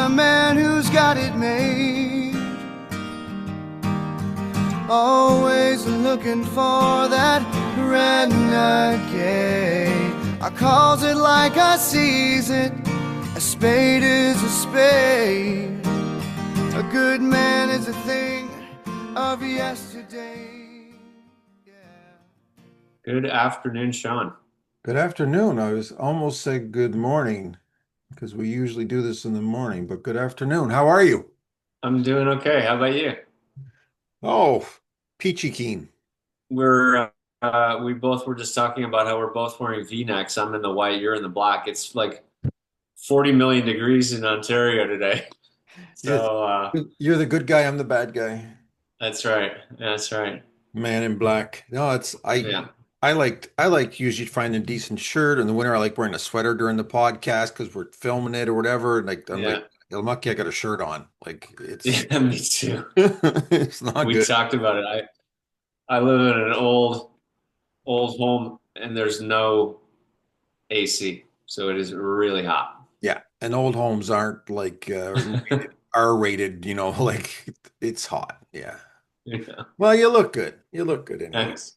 a man who's got it made. Always looking for that renegade. I calls it like I sees it. A spade is a spade. A good man is a thing of yesterday. Yeah. Good afternoon, Sean. Good afternoon. I was almost said good morning because we usually do this in the morning, but good afternoon. How are you? I'm doing okay. How about you? Oh, peachy keen. We both were just talking about how we're both wearing V-necks. I'm in the white, you're in the black. It's like 40 million degrees in Ontario today. Yes. So You're the good guy, I'm the bad guy. that's right. That's right. Man in black. No, it's Yeah. I like usually finding a decent shirt. In the winter, I like wearing a sweater during the podcast because we're filming it or whatever. And like I'm like, Yeah. I'm lucky I got a shirt on. Like it's Yeah, me too. it's not We good. talked about it. I live in an old home and there's no AC. So it is really hot. Yeah. And old homes aren't like R-rated, like it's hot. Yeah. Yeah. Well, you look good. You look good anyway. Thanks.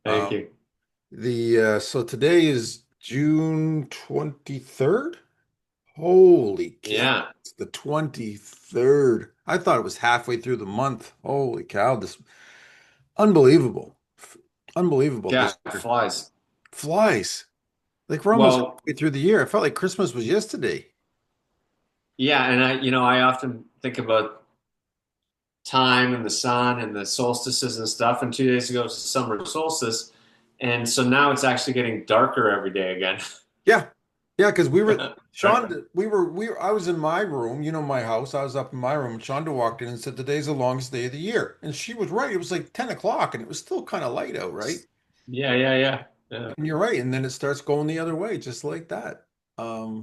Thank Um, you. so today is June 23rd. Holy cow. Yeah. It's the 23rd. I thought it was halfway through the month. Holy cow. This unbelievable. Unbelievable Yeah, this it year. flies. Flies. Like we're almost Well, halfway through the year. I felt like Christmas was yesterday. yeah, and I often think about time and the sun and the solstices and stuff. And 2 days ago was the summer solstice, and so now it's actually getting darker every day again. Yeah. Yeah, because we were Right? Shonda, I was in my room, my house. I was up in my room, and Shonda walked in and said, "Today's the longest day of the year." And she was right. It was like 10 o'clock and it was still kind of light out, right? Yeah, yeah, yeah, yeah. And you're right. And then it starts going the other way, just like that.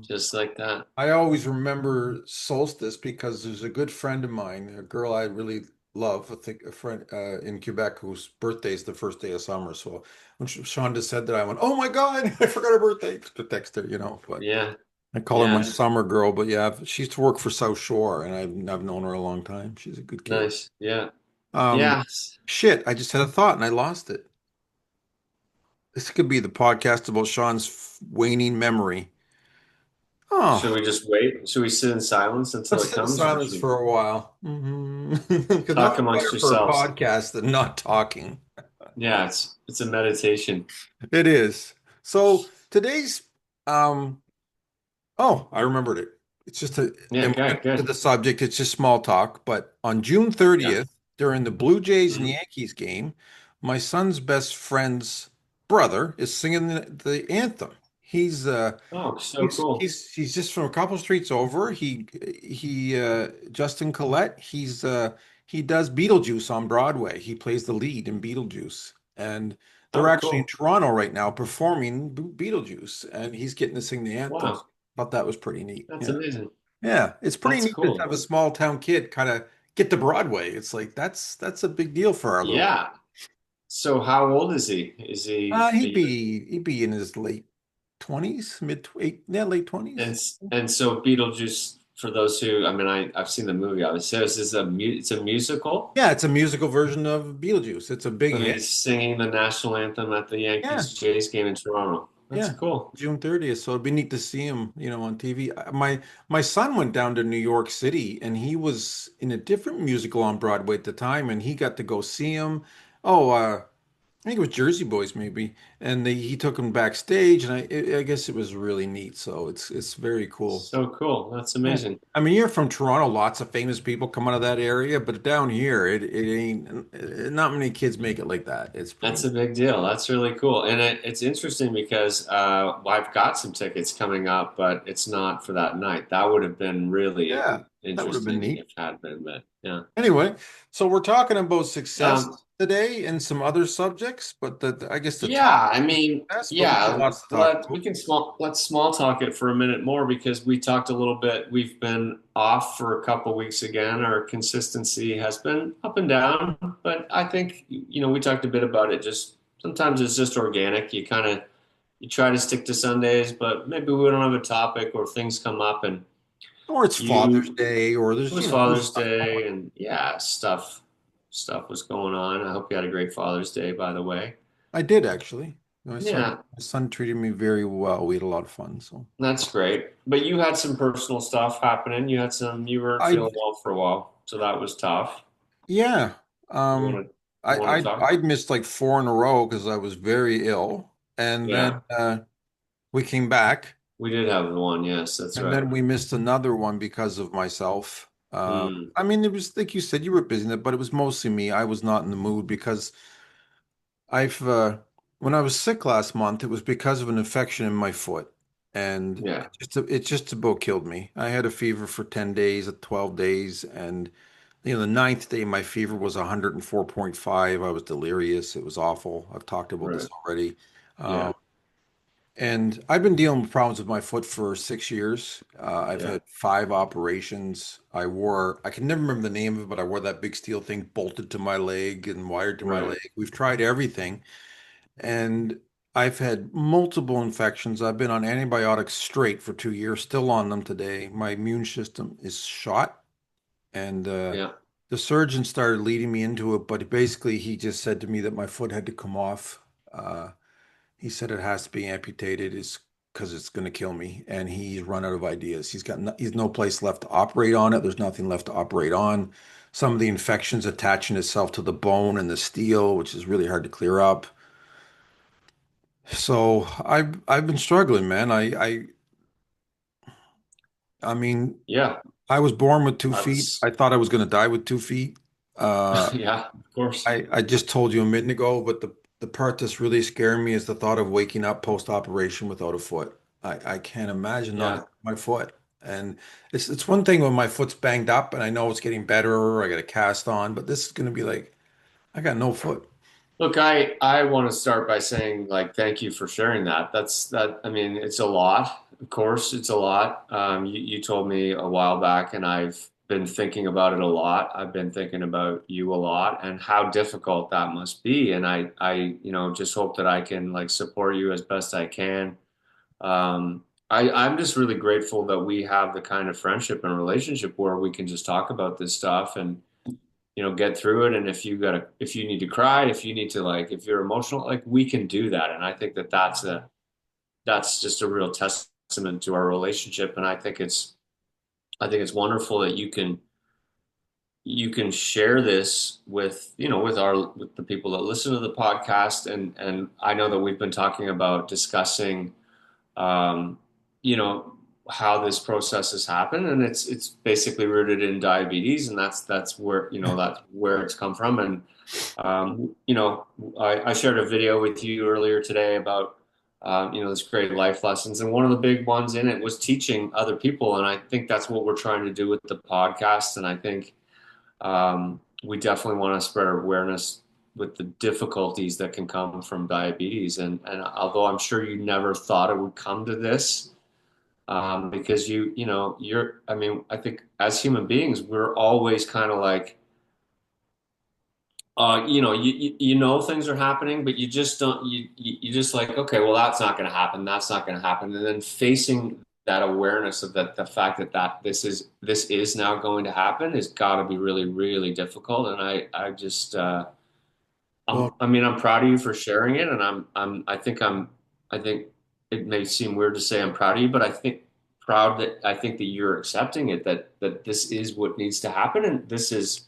Just like that. I always remember solstice because there's a good friend of mine, a girl I really love, I think a friend in Quebec whose birthday is the first day of summer. So when Shonda said that, I went, "Oh my God, I forgot her birthday." To text her, but Yeah, I call her my yeah. summer girl. But yeah, she used to work for South Shore, and I've known her a long time. She's a good kid. Nice. Yeah, Um, yeah. shit, I just had a thought and I lost it. This could be the podcast about Sean's waning memory. Should Oh. we just wait? Should we sit in silence until Let's it sit in comes, or silence should for a while. Because talk nothing's amongst better for a yourselves? podcast than not talking. Yeah, it's a meditation. It is. So today's oh, I remembered it. It's just Yeah, and we'll okay, get to good. the subject, it's just small talk. But on June Yeah. 30th, during the Blue Jays and Mhm. Yankees game, my son's best friend's brother is singing the anthem. He's Oh, so He's cool. he's he's just from a couple streets over. Justin Collette. He does Beetlejuice on Broadway. He plays the lead in Beetlejuice, and they're Oh, actually in cool. Toronto right now performing Beetlejuice, and he's getting to sing the anthem. Wow, Thought that was pretty neat. that's Yeah, amazing. yeah, it's pretty That's neat to cool. have a small town kid kind of get to Broadway. It's like that's a big deal for our little. Yeah. So how old is he? Is he He'd be in his late 20s, yeah, late 20s. and so Beetlejuice, for those who, I mean, I've seen the movie obviously. So this is it's a musical. Yeah, it's a musical version of Beetlejuice. It's a big So hit. he's singing the national anthem at the Yeah, Yankees Jays game in Toronto. That's yeah. cool. June 30th. So it'd be neat to see him, on TV. My son went down to New York City and he was in a different musical on Broadway at the time and he got to go see him. Oh, I think it was Jersey Boys maybe. And he took him backstage and I guess it was really neat. So it's very cool. So cool. That's Yeah. amazing. I mean, you're from Toronto, lots of famous people come out of that area, but down here, it ain't, not many kids make it like that. It's That's pretty, a big deal. That's really cool. And it's interesting because I've got some tickets coming up, but it's not for that night. That would have been really yeah, that would have been interesting if neat. it had been, but yeah. Anyway, so we're talking about success Um, today and some other subjects, but I guess the top yeah, I mean, success, but we got yeah, lots to talk about. let's small talk it for a minute more because we talked a little bit. We've been off for a couple weeks again. Our consistency has been up and down, but I think we talked a bit about it. Just sometimes it's just organic. You try to stick to Sundays, but maybe we don't have a topic or things come up and Or it's Father's You Day, or It there's, was there's Father's stuff going. Day, and yeah, stuff was going on. I hope you had a great Father's Day, by the way. I did actually. Yeah, My son treated me very well. We had a lot of fun. So that's great. But you had some personal stuff happening. You weren't I, feeling well for a while, so that was tough. yeah, You um, want to you want to talk? I'd missed like four in a row because I was very ill, and Yeah, then we came back, we did have one. Yes, that's and right. then we missed another one because of myself. Mm, I mean, it was like you said, you were busy, but it was mostly me. I was not in the mood because I've when I was sick last month, it was because of an infection in my foot, and yeah, it just about killed me. I had a fever for 10 days, 12 days, and the ninth day my fever was 104.5. I was delirious. It was awful. I've talked about this right. already. Yeah, And I've been dealing with problems with my foot for 6 years. I've yeah, had five operations. I can never remember the name of it, but I wore that big steel thing bolted to my leg and wired to my right, leg. We've tried everything. And I've had multiple infections. I've been on antibiotics straight for 2 years, still on them today. My immune system is shot. And yeah. the surgeon started leading me into it, but basically he just said to me that my foot had to come off. He said it has to be amputated is because it's going to kill me. And he's run out of ideas. He's no place left to operate on it. There's nothing left to operate on. Some of the infections attaching itself to the bone and the steel, which is really hard to clear up. So I've been struggling, man. I mean, Yeah, I was born with 2 feet. that's I thought I was going to die with 2 feet. Uh, yeah, of course. I just told you a minute ago, but the part that's really scaring me is the thought of waking up post-operation without a foot. I can't imagine not Yeah. having my foot. And it's one thing when my foot's banged up and I know it's getting better, I got a cast on, but this is going to be like I got no foot. Look, I want to start by saying like thank you for sharing that. I mean, it's a lot. Of course, it's a lot. You told me a while back, and I've been thinking about it a lot. I've been thinking about you a lot and how difficult that must be. And just hope that I can like support you as best I can. I'm just really grateful that we have the kind of friendship and relationship where we can just talk about this stuff and get through it. And if you need to cry, if you need to like, if you're emotional, like we can do that. And I think that that's just a real testament to our relationship. And I think it's wonderful that you can share this with, with the people that listen to the podcast. And I know that we've been talking about discussing, um, you know, how this process has happened, and it's basically rooted in diabetes, and that's where that's where it's come from. And I shared a video with you earlier today about this great life lessons, and one of the big ones in it was teaching other people, and I think that's what we're trying to do with the podcast. And I think we definitely want to spread awareness with the difficulties that can come from diabetes. And although I'm sure you never thought it would come to this, because I mean, I think as human beings, we're always kind of like, you know things are happening, but you just don't, you just like, okay, well, that's not going to happen. That's not going to happen. And then facing that awareness of that, the fact that this is now going to happen has got to be really, really difficult. And I just, Well, I mean, I'm proud of you for sharing it, and I think it may seem weird to say I'm proud of you, but I think that you're accepting it, that this is what needs to happen, and this is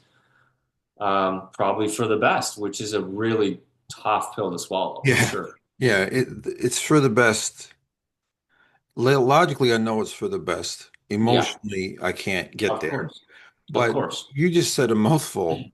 probably for the best, which is a really tough pill to swallow for yeah. sure. Yeah, it's for the best. Logically, I know it's for the best. Yeah, Emotionally, I can't get of there. course, of But course. you just said a mouthful.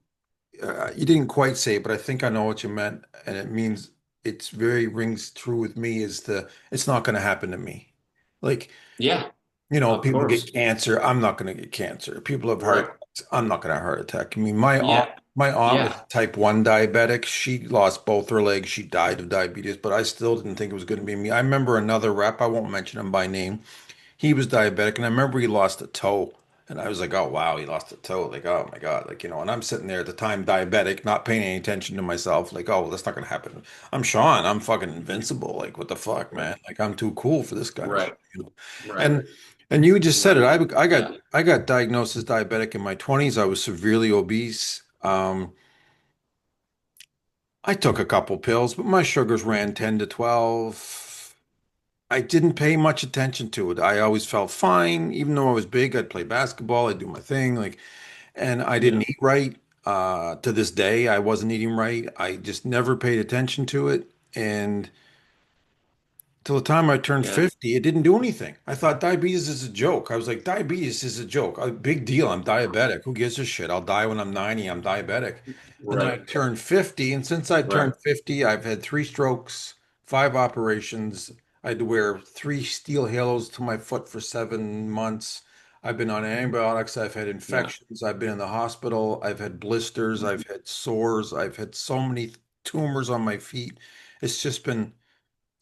You didn't quite say it, but I think I know what you meant, and it means it's very rings true with me is it's not going to happen to me. Like, Yeah, of people get course. cancer. I'm not going to get cancer. People have heart Right. attacks. I'm not going to have a heart attack. I mean, Yeah, my aunt was yeah. type 1 diabetic. She lost both her legs. She died of diabetes, but I still didn't think it was going to be me. I remember another rep, I won't mention him by name. He was diabetic, and I remember he lost a toe. And I was like, oh, wow, he lost a toe. Like, oh my God. Like, and I'm sitting there at the time, diabetic, not paying any attention to myself. Like, oh, well, that's not going to happen. I'm Sean. I'm fucking invincible. Like, what the fuck, man? Like, I'm too cool for this kind of shit. Right, right. And And you just said it. Right. Yeah. I got diagnosed as diabetic in my 20s. I was severely obese. I took a couple pills, but my sugars ran 10 to 12. I didn't pay much attention to it. I always felt fine, even though I was big. I'd play basketball, I'd do my thing, like, and I Yeah. didn't eat right. To this day, I wasn't eating right. I just never paid attention to it. And till the time I turned Yeah. 50, it didn't do anything. I thought diabetes is a joke. I was like, diabetes is a joke. A big deal. I'm diabetic. Who gives a shit? I'll die when I'm 90. I'm diabetic. And then I Right. turned 50. And since I Right. turned 50, I've had three strokes, five operations. I had to wear three steel halos to my foot for 7 months. I've been on antibiotics. I've had Yeah. infections. I've been in the hospital. I've had blisters. I've had sores. I've had so many tumors on my feet. It's just been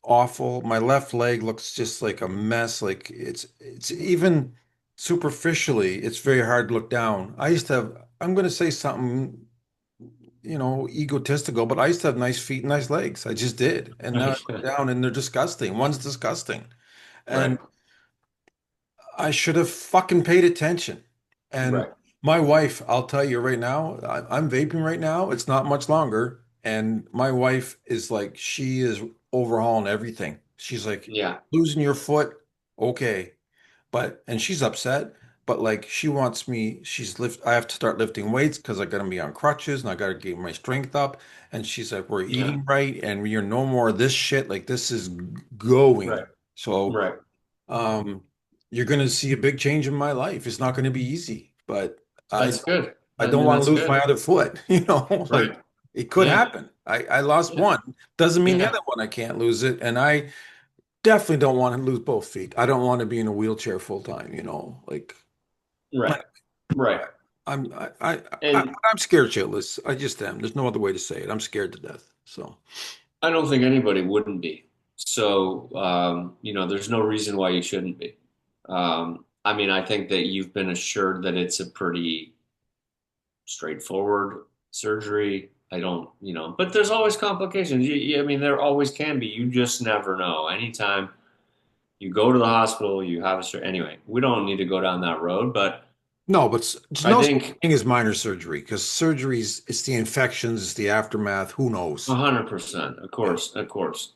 awful. My left leg looks just like a mess. Like it's even superficially, it's very hard to look down. I used to have, I'm going to say something, egotistical, but I used to have nice feet and nice legs. I just did. And now I Right. look down and they're disgusting. One's disgusting. And Right. I should have fucking paid attention. And Right. my wife, I'll tell you right now, I'm vaping right now. It's not much longer. And my wife is like, she is overhauling everything. She's like, Yeah. losing your foot, okay. And she's upset, but like she wants me, I have to start lifting weights because I gotta be on crutches and I gotta get my strength up. And she's like, we're Yeah. eating right and you're no more of this shit. Like this is going. Right. So Right. um, you're going to see a big change in my life. It's not going to be easy, but I That's good. I I don't mean, want to that's lose my good. other foot. Like Right. it could Yeah. happen. I lost Yeah. one. Doesn't mean the Yeah. other one I can't lose it. And I definitely don't want to lose both feet. I don't want to be in a wheelchair full time, like Right. Right. I'm And I'm scared shitless. I just am. There's no other way to say it. I'm scared to death. So I don't think anybody wouldn't be. So, there's no reason why you shouldn't be. I mean, I think that you've been assured that it's a pretty straightforward surgery. I don't, but there's always complications. I mean, there always can be. You just never know. Anytime you go to the hospital, you have a surgery. Anyway, we don't need to go down that road, but no, but it's I no such think thing as minor surgery because surgeries, it's the infections, it's the aftermath. Who knows? 100%, of Yeah. course, of course.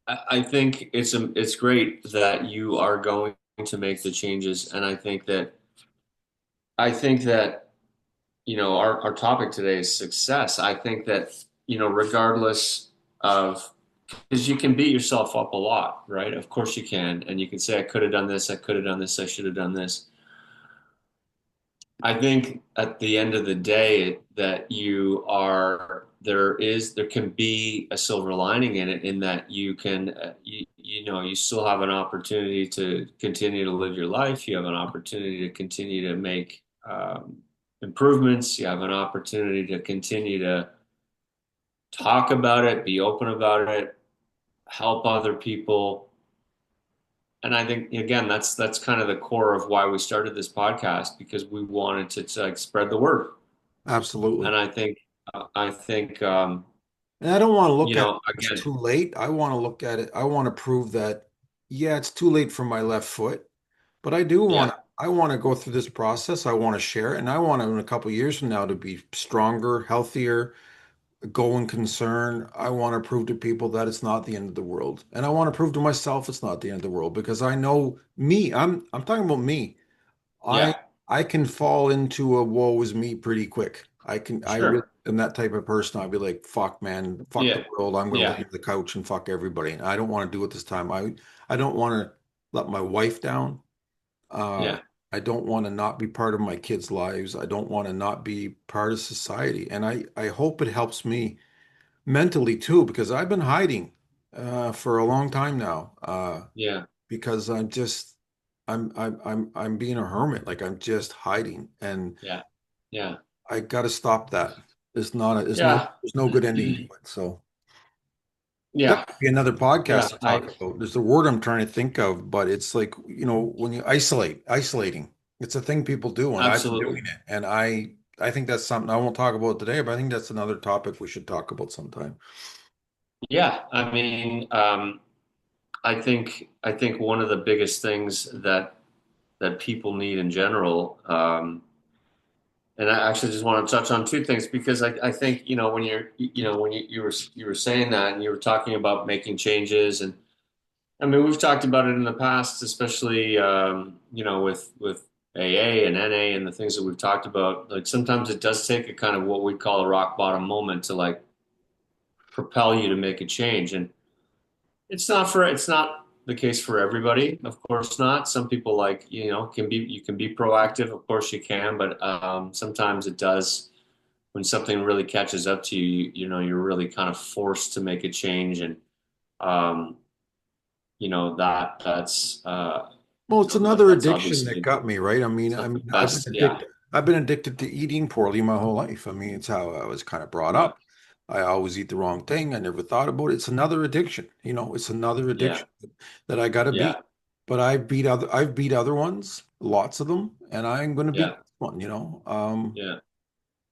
I think it's great that you are going to make the changes, and I think that our topic today is success. I think that regardless of because you can beat yourself up a lot, right? Of course you can, and you can say I could have done this, I could have done this, I should have done this. I think at the end of the day that there can be a silver lining in it in that you can you still have an opportunity to continue to live your life. You have an opportunity to continue to make improvements. You have an opportunity to continue to talk about it, be open about it, help other people. And I think again that's kind of the core of why we started this podcast because we wanted to like spread the word. And Absolutely. I think And I don't want to look at it as again, too late. I want to look at it. I want to prove that, yeah, it's too late for my left foot, but yeah, I want to go through this process. I want to share it. And I want to, in a couple of years from now, to be stronger, healthier, going concern. I want to prove to people that it's not the end of the world. And I want to prove to myself it's not the end of the world because I know me. I'm talking about me. I yeah, I can fall into a woe is me pretty quick. I really sure, am that type of person. I'll be like, fuck man, fuck the yeah, world. I'm gonna lay yeah, on the couch and fuck everybody. And I don't want to do it this time. I don't want to let my wife down. Uh yeah, I don't want to not be part of my kids' lives. I don't want to not be part of society. And I hope it helps me mentally too, because I've been hiding for a long time now. yeah, Because I'm being a hermit. Like I'm just hiding, and yeah, yeah, I got to stop that. yeah, There's no good ending to it. So that yeah, could be another podcast yeah. to talk about. There's a word I'm trying to think of, but it's like, when you isolating. It's a thing people do, and I've been doing Absolutely. it. And I think that's something I won't talk about today, but I think that's another topic we should talk about sometime. Yeah, I mean, I think one of the biggest things that people need in general, and I actually just want to touch on two things because I think when you were saying that and you were talking about making changes, and I mean we've talked about it in the past, especially with AA and NA and the things that we've talked about. Like sometimes it does take a kind of what we call a rock bottom moment to like propel you to make a change, and it's not the case for everybody, of course not. Some people like, you can be proactive, of course you can, but sometimes it does when something really catches up to you, you're really kind of forced to make a change and um, that's Well, it's another that's addiction that obviously got me, right? it's not the I've been best. Yeah. addicted. I've been addicted to eating poorly my whole life. I mean, it's how I was kind of brought Yeah. up. I always eat the wrong thing. I never thought about it. It's another addiction, it's another Yeah. addiction that I got to beat. Yeah. But I've beat other ones, lots of them, and I'm going to beat Yeah. this one. Yeah.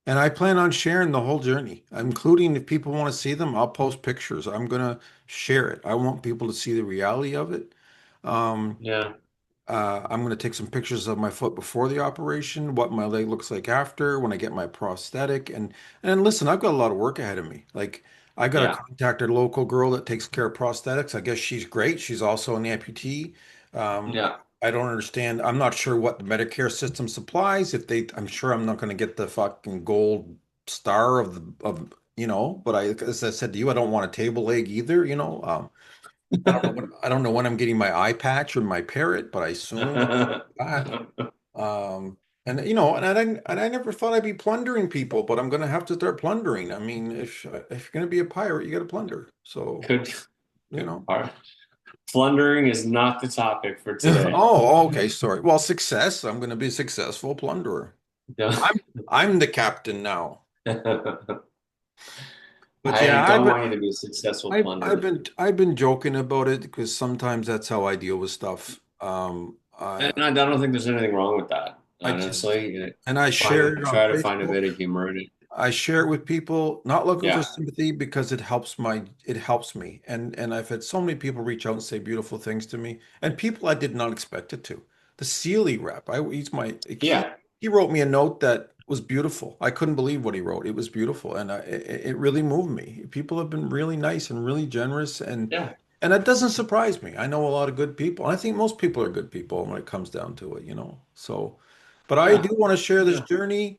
And I plan on sharing the whole journey, including if people want to see them, I'll post pictures. I'm going to share it. I want people to see the reality of it. Um, Yeah. I'm going to take some pictures of my foot before the operation, what my leg looks like after, when I get my prosthetic, and listen, I've got a lot of work ahead of me. Like I got to Yeah. contact a local girl that takes care of prosthetics. I guess she's great. She's also an amputee. Yeah. I don't understand. I'm not sure what the Medicare system supplies. I'm sure I'm not going to get the fucking gold star but as I said to you, I don't want a table leg either. I don't know when I'm getting my eye patch or my parrot, but I assume that. Um, and I never thought I'd be plundering people, but I'm going to have to start plundering. I mean, if you're going to be a pirate, you got to plunder. So, Good. you Good. know. All right. Plundering is not the topic for today. Oh, okay, sorry. Well, success. I'm going to be a successful plunderer. No. I'm I'm the captain now. But yeah, I don't want you to be a successful plunderer. I've been joking about it because sometimes that's how I deal with stuff. And I don't think there's anything wrong with that, I just honestly. and I share it on Try to find a Facebook. bit of humor in it. I share it with people, not looking for Yeah. sympathy because it helps me. And I've had so many people reach out and say beautiful things to me, and people I did not expect it to. The Sealy rep, Yeah. he wrote me a note that was beautiful. I couldn't believe what he wrote. It was beautiful, and it really moved me. People have been really nice and really generous, Yeah. and that doesn't surprise me. I know a lot of good people, and I think most people are good people when it comes down to it. So, but I Yeah. do want to share this Yeah. journey.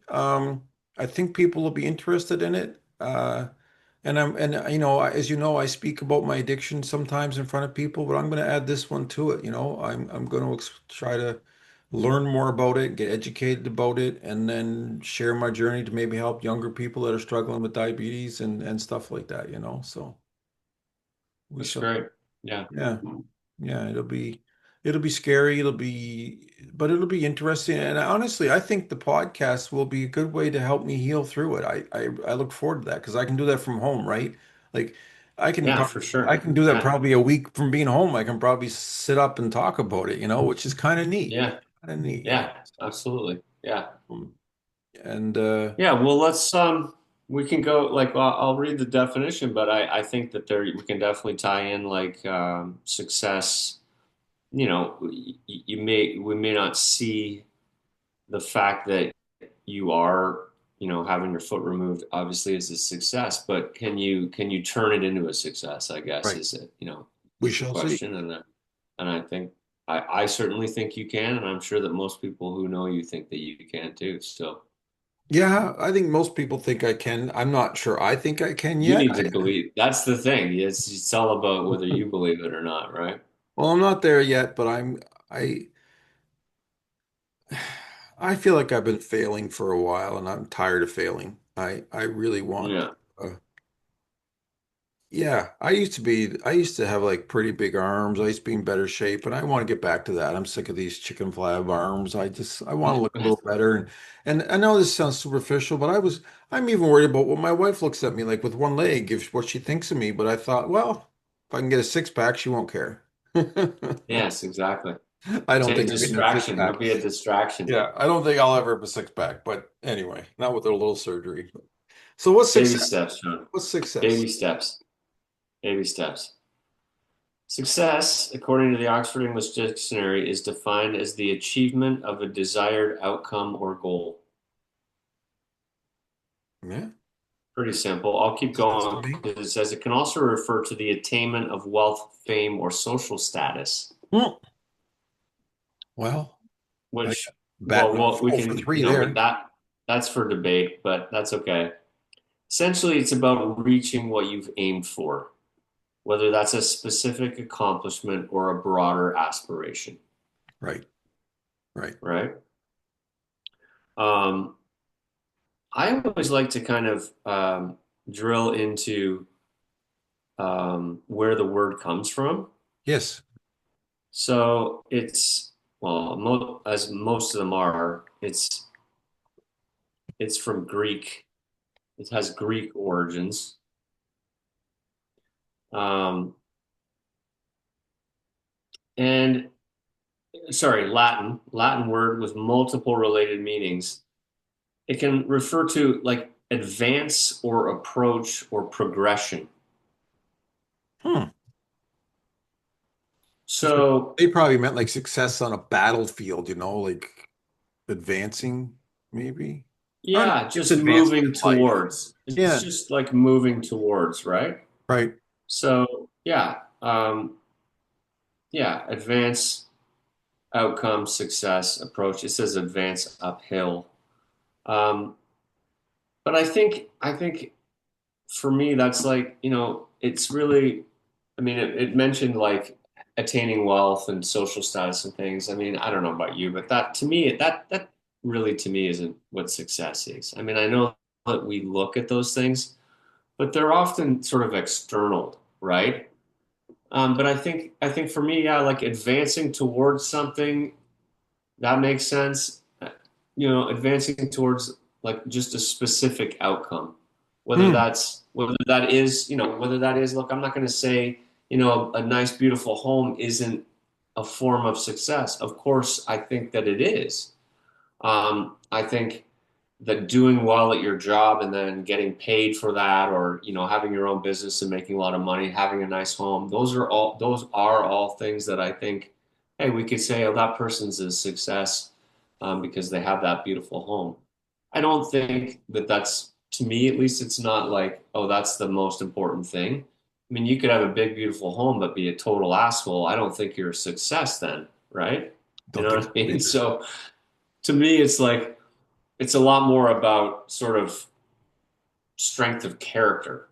I think people will be interested in it. As you know, I speak about my addiction sometimes in front of people, but I'm going to add this one to it. I'm going to try to learn more about it, get educated about it, and then share my journey to maybe help younger people that are struggling with diabetes and stuff like that. So we That's shall, great. Yeah. yeah. Yeah, it'll be scary, but it'll be interesting. And honestly, I think the podcast will be a good way to help me heal through it. I look forward to that because I can do that from home, right? Like Yeah, for I sure. can do that Yeah. probably a week from being home. I can probably sit up and talk about it, which is kind of neat. Yeah. Kind of neat. Yeah. Absolutely. Yeah. Um, And Yeah. Well, we can go like, well, I'll read the definition, but I think that we can definitely tie in like, success. We may not see the fact that you are, having your foot removed obviously is a success, but can you turn it into a success, I guess, right, we is the shall see. question. And I think I certainly think you can, and I'm sure that most people who know you think that you can too. So Yeah, I think most people think I can. I'm not sure I think I can you yet. need to believe. That's the thing. It's all about whether you believe it or not, right? Well, I'm not there yet, but I I feel like I've been failing for a while and I'm tired of failing. I really want Yeah. yeah, I used to have like pretty big arms. I used to be in better shape and I want to get back to that. I'm sick of these chicken flab arms. I want to look a little better and I know this sounds superficial, but I'm even worried about what my wife looks at me like with one leg, if what she thinks of me, but I thought, well, if I can get a six pack, she won't care. Yes, exactly. I don't think I'm getting a six Distraction. You'll pack. be a distraction. Yeah, I don't think I'll ever have a six pack, but anyway, not with a little surgery. So what's Baby success? steps, Sean. What's success? Baby steps. Baby steps. Success, according to the Oxford English Dictionary, is defined as the achievement of a desired outcome or goal. Yeah, Pretty simple. I'll keep sense to going me. because it says it can also refer to the attainment of wealth, fame, or social status, Hmm. Well, I got which, batting we 0 for can, 3 there. that's for debate, but that's okay. Essentially, it's about reaching what you've aimed for, whether that's a specific accomplishment or a broader aspiration, Right, right. right? Um, I always like to kind of drill into where the word comes from. Yes. So it's, well, mo as most of them are, it's from Greek. It has Greek origins. Um, and sorry, Latin word with multiple related meanings. It can refer to like advance or approach or progression. Hmm. So So they probably meant like success on a battlefield, like advancing, maybe. I don't know. yeah, It's just advancing moving in life. towards. It's Yeah, just like moving towards, right? right. So yeah, advance, outcome, success, approach. It says advance uphill. Um, but I think for me that's like, it's really, I mean, it mentioned like attaining wealth and social status and things. I mean, I don't know about you, but that to me, that really to me isn't what success is. I mean, I know that we look at those things, but they're often sort of external, right? But I think for me, yeah, like advancing towards something that makes sense. Advancing towards like just a specific outcome, Hmm. whether that is, look, I'm not going to say, a nice, beautiful home isn't a form of success. Of course, I think that it is. I think that doing well at your job and then getting paid for that, or having your own business and making a lot of money, having a nice home, those are all things that I think, hey, we could say, oh, that person's a success, because they have that beautiful home. I don't think that that's, to me at least, it's not like, oh, that's the most important thing. I mean, you could have a big, beautiful home, but be a total asshole. I don't think you're a success then, right? You Don't know think what I so mean? either. So to me, it's like, it's a lot more about sort of strength of character,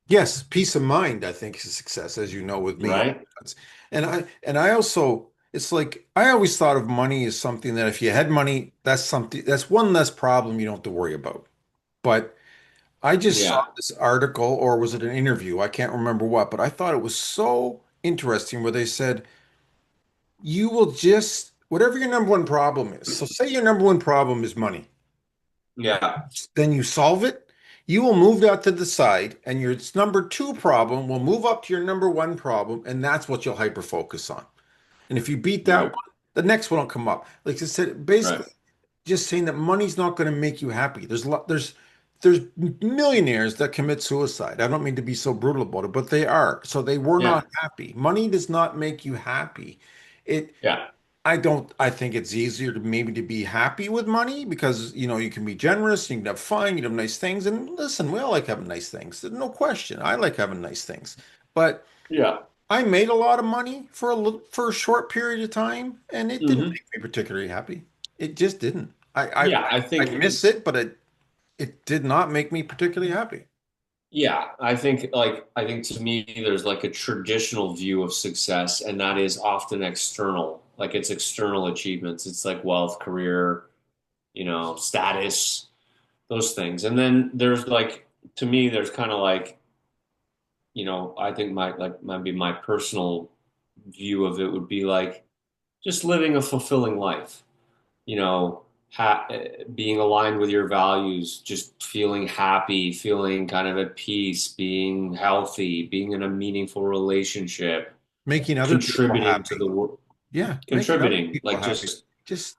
Yes, peace of mind, I think, is a success, as you know, with me. right? And I also, it's like I always thought of money as something that if you had money, that's one less problem you don't have to worry about. But I just saw Yeah, this article, or was it an interview? I can't remember what, but I thought it was so interesting where they said you will just whatever your number one problem is. So say your number one problem is money. yeah, Then you solve it. You will move that to the side, and your number two problem will move up to your number one problem, and that's what you'll hyper focus on. And if you beat that right, one, the next one will come up. Like I said, right. basically just saying that money's not going to make you happy. There's millionaires that commit suicide. I don't mean to be so brutal about it, but they are. So they were Yeah, not happy. Money does not make you happy. It yeah, I think it's easier to maybe to be happy with money because you can be generous, you can have fun, you can have nice things. And listen, we all like having nice things. There's no question. I like having nice things. But yeah. I made a lot of money for a short period of time, and it didn't Hmm. make me particularly happy. It just didn't. Yeah, I miss it, but it did not make me particularly happy. I think to me there's like a traditional view of success, and that is often external. Like it's external achievements. It's like wealth, career, status, those things. And then there's like, to me, there's kind of like, I think might be my personal view of it would be like just living a fulfilling life, you know, being aligned with your values, just feeling happy, feeling kind of at peace, being healthy, being in a meaningful relationship, Making other people contributing to happy. the world, Yeah, making other contributing, people like happy. just, Just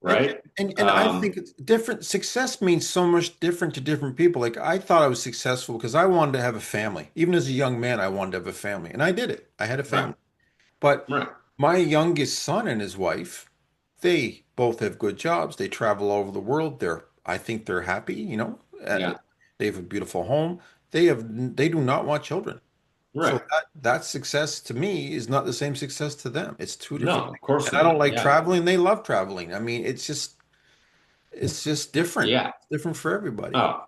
And right? and I think it's different. Success means so much different to different people. Like I thought I was successful because I wanted to have a family. Even as a young man, I wanted to have a family, and I did it. I had a Right, family. But right, my youngest son and his wife, they both have good jobs. They travel all over the world. I think they're happy, yeah, they have a beautiful home. They do not want children. So right. that success to me is not the same success to them. It's two No, different of things. course And I don't not. like Yeah, traveling. They love traveling. I mean, it's just different. yeah. It's different for everybody. Oh,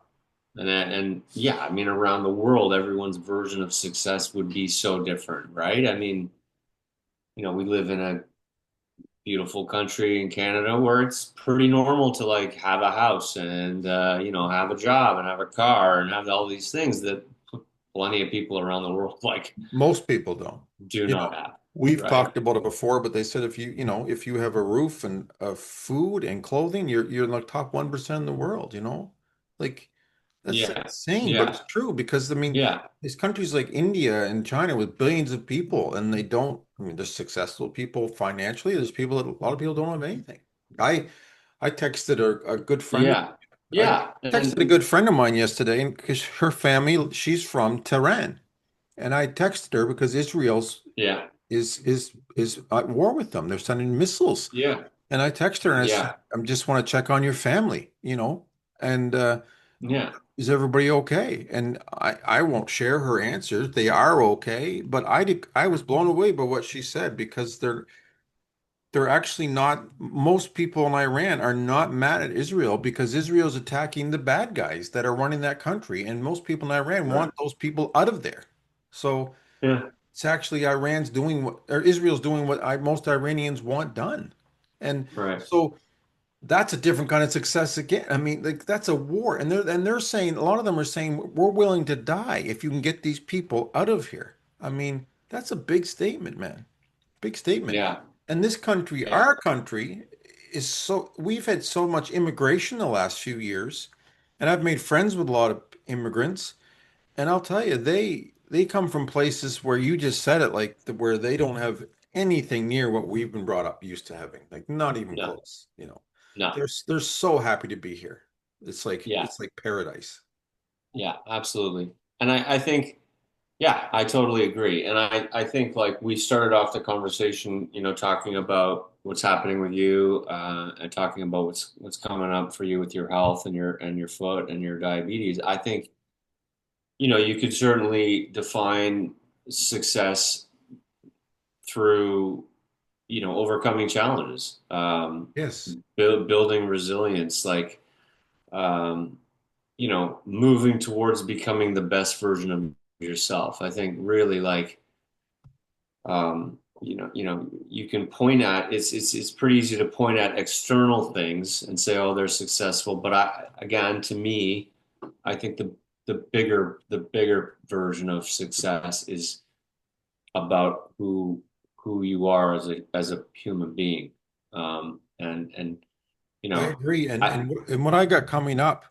and yeah, I mean, around the world, everyone's version of success would be so different, right? I mean, we live in a beautiful country in Canada where it's pretty normal to like have a house and have a job and have a car and have all these things that plenty of people around the world like Most people don't. do You not know, have, we've right? talked about it before, but they said if you have a roof and food and clothing, you're in the top 1% in the world, Like that's Yeah, insane, but yeah, it's true because I mean, yeah, there's countries like India and China with billions of people, and they don't. I mean, there's successful people financially. There's people that a lot of people don't have anything. I I texted a good friend. yeah, I yeah, texted a and good friend of mine yesterday, and because her family, she's from Tehran, and I texted her because Israel's yeah, is at war with them. They're sending missiles, yeah, and I texted her and I said, yeah, "I just want to check on your family, and yeah, is everybody okay?" And I won't share her answers. They are okay, but I was blown away by what she said because they're actually not. Most people in Iran are not mad at Israel because Israel's attacking the bad guys that are running that country, and most people in Iran right, want those people out of there. So. yeah, It's actually Iran's doing what, or Israel's doing what most Iranians want done. And right, so that's a different kind of success again. I mean, like that's a war. And they're saying a lot of them are saying we're willing to die if you can get these people out of here. I mean, that's a big statement, man. Big statement. yeah, And this country, yeah, our country, we've had so much immigration the last few years, and I've made friends with a lot of immigrants. And I'll tell you, they come from places where you just said it, like where they don't have anything near what we've been brought up used to having, like not even no, close. no, They're so happy to be here. It's like yeah, it's like paradise. yeah, absolutely. And I think. Yeah, I totally agree. And I think like we started off the conversation, talking about what's happening with you, and talking about what's coming up for you with your health and your foot and your diabetes. I think, you could certainly define success through, overcoming challenges, Yes, building resilience, like moving towards becoming the best version of yourself. I think really like you can point at it's pretty easy to point at external things and say, oh, they're successful. But again, to me, I think the bigger version of success is about who you are as a human being. And I agree. And I and and what I got coming up,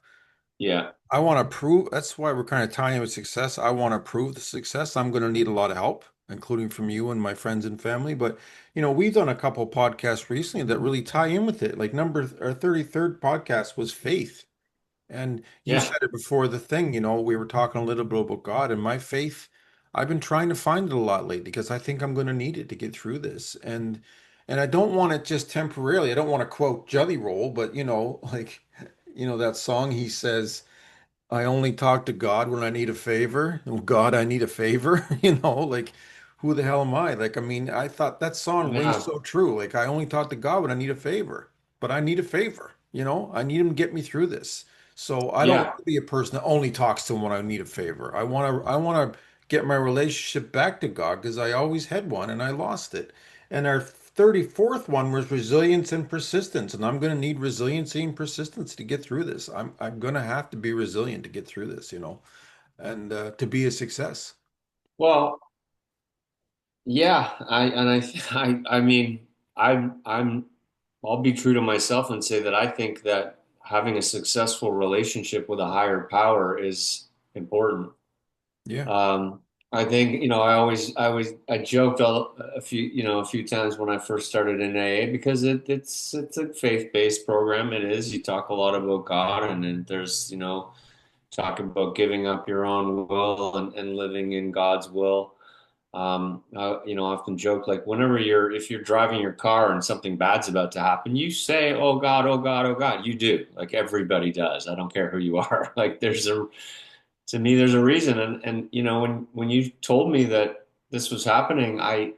yeah, I want to prove. That's why we're kind of tying with success. I want to prove the success. I'm going to need a lot of help, including from you and my friends and family. But we've done a couple of podcasts recently that really tie in with it. Like our 33rd podcast was faith. And you yeah, said it before the thing, we were talking a little bit about God and my faith. I've been trying to find it a lot lately because I think I'm going to need it to get through this. And I don't want it just temporarily. I don't want to quote Jelly Roll, but like that song he says, I only talk to God when I need a favor. Oh, God, I need a favor. Like who the hell am I? Like, I mean, I thought that song rings yeah, so true. Like, I only talk to God when I need a favor, but I need a favor. I need him to get me through this. So I don't yeah. want to be a person that only talks to him when I need a favor. I want to get my relationship back to God because I always had one and I lost it. And our 34th one was resilience and persistence. And I'm going to need resiliency and persistence to get through this. I'm going to have to be resilient to get through this, and to be a success. Well, yeah. I mean, I'm I'll be true to myself and say that I think that having a successful relationship with a higher power is important. Yeah. Um, I think, I joked a few times when I first started in AA because it's a faith-based program. It is. You talk a lot about God, and then there's, talking about giving up your own will and living in God's will. I often joke like if you're driving your car and something bad's about to happen, you say, "Oh God, oh God, oh God." You do, like everybody does. I don't care who you are. Like to me, there's a reason. And when you told me that this was happening, I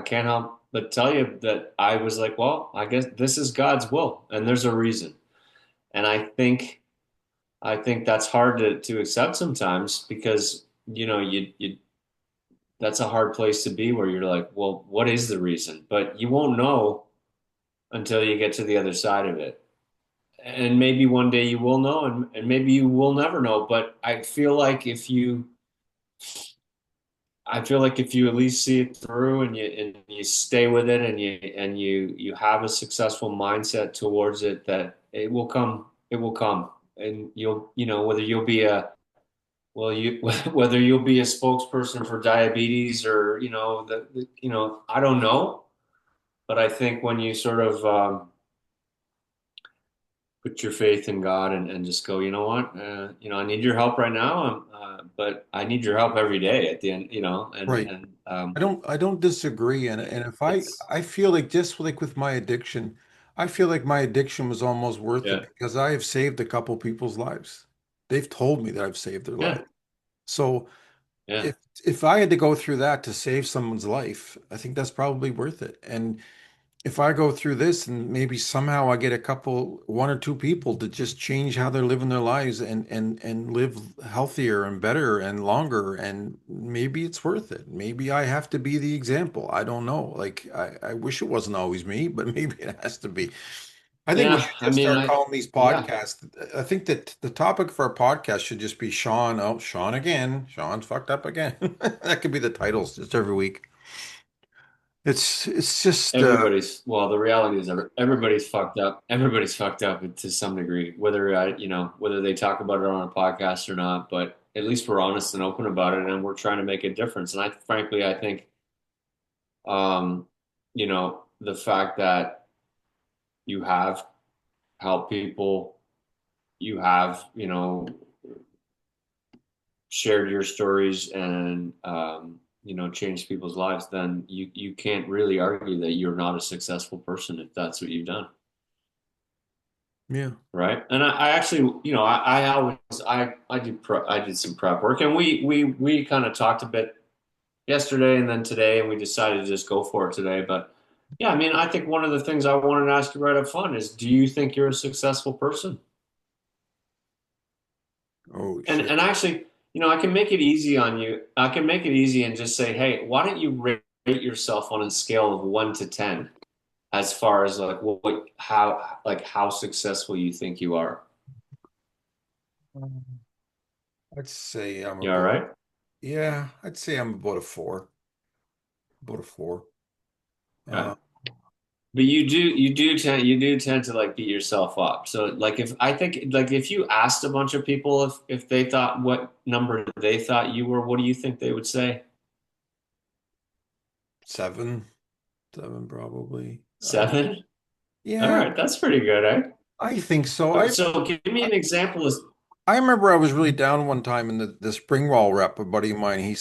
can't help but tell you that I was like, well, I guess this is God's will, and there's a reason. And I think that's hard to accept sometimes because you that's a hard place to be where you're like, well, what is the reason? But you won't know until you get to the other side of it. And maybe one day you will know, and maybe you will never know. But I feel like if you at least see it through and you stay with it and you have a successful mindset towards it, that it will come. And whether you'll be a well, you whether you'll be a spokesperson for diabetes or I don't know, but I think when you sort of put your faith in God and just go, you know what, I need your help right now, but I need your help every day at the end, Right. I don't disagree. And if it's I feel like just like with my addiction, I feel like my addiction was almost worth it yeah, because I have saved a couple people's lives. They've told me that I've saved their life. yeah, So yeah, if I had to go through that to save someone's life, I think that's probably worth it. And if I go through this and maybe somehow I get one or two people to just change how they're living their lives and live healthier and better and longer, and maybe it's worth it. Maybe I have to be the example. I don't know. Like I wish it wasn't always me, but maybe it has to be. I think we yeah. should I just mean, start calling these yeah, podcasts. I think that the topic for our podcast should just be Sean. Oh, Sean again. Sean's fucked up again. That could be the titles just every week. It's just the reality is everybody's fucked up. Everybody's fucked up to some degree, whether they talk about it on a podcast or not. But at least we're honest and open about it, and we're trying to make a difference. And I think, the fact that you have helped people, you have, shared your stories and, changed people's lives, then you can't really argue that you're not a successful person if that's what you've done. yeah. Right. And I actually, I always, I did some prep work and we kind of talked a bit yesterday and then today, and we decided to just go for it today. But yeah, I mean, I think one of the things I wanted to ask you right up front is, do you think you're a successful person? Oh And shit. and actually, I can make it easy on you. I can make it easy and just say, hey, why don't you rate yourself on a scale of 1 to 10 as far as like how successful you think you are? I'd say I'm You all about, right? yeah, I'd say I'm about a four. About a four. Okay. Uh, But you do tend to like beat yourself up. So like if I think like if you asked a bunch of people if they thought what number they thought you were, what do you think they would say? seven. Seven probably. 7? All Yeah, right, that's pretty good, eh? I think so. So give me an example of I remember I was really down one time in the Springwall rep, a buddy of mine, he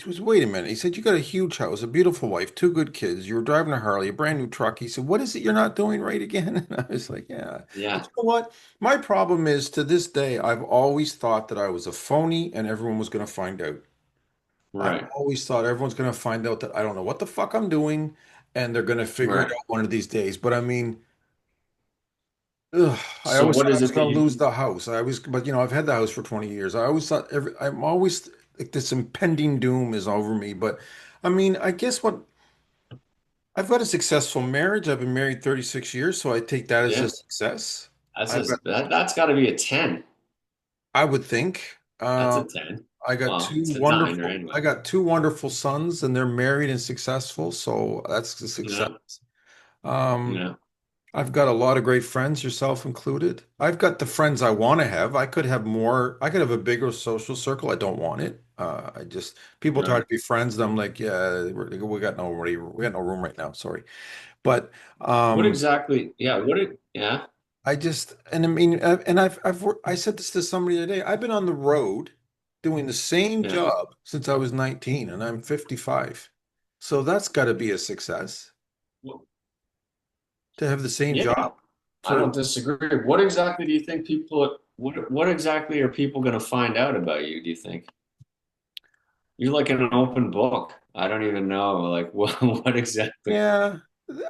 was, wait a minute. He said, you got a huge house, a beautiful wife, two good kids. You were driving a Harley, a brand new truck. He said, what is it you're not doing right again? And I was like, yeah. But yeah, you know what? My problem is to this day, I've always thought that I was a phony and everyone was going to find out. I've right, always thought everyone's going to find out that I don't know what the fuck I'm doing and they're going to figure it right. out one of these days. But I mean, ugh, I So always what thought I is was it that going to you lose the house. But I've had the house for 20 years. I'm always like this impending doom is over me. But I mean, I guess I've got a successful marriage. I've been married 36 years, so I take that as a yeah, success. that's I've got, that's got to be a 10. I would think. That's a 10. Well, it's a 9 or I anyway. got two wonderful sons and they're married and successful, so that's a You success. know, you Um, know. I've got a lot of great friends, yourself included. I've got the friends I want to have. I could have more. I could have a bigger social circle. I don't want it. I just people try Right. to be friends, and I'm like, yeah, we got we got no room right now. Sorry, but What um, exactly? Yeah. Yeah. I just and I mean, and I said this to somebody today. I've been on the road doing the same Yeah. job since I was 19, and I'm 55. So that's got to be a success Well, to have the same yeah. job I for. don't disagree. What exactly do you think what exactly are people going to find out about you, do you think? You're like an open book. I don't even know. Like, what exactly? Yeah,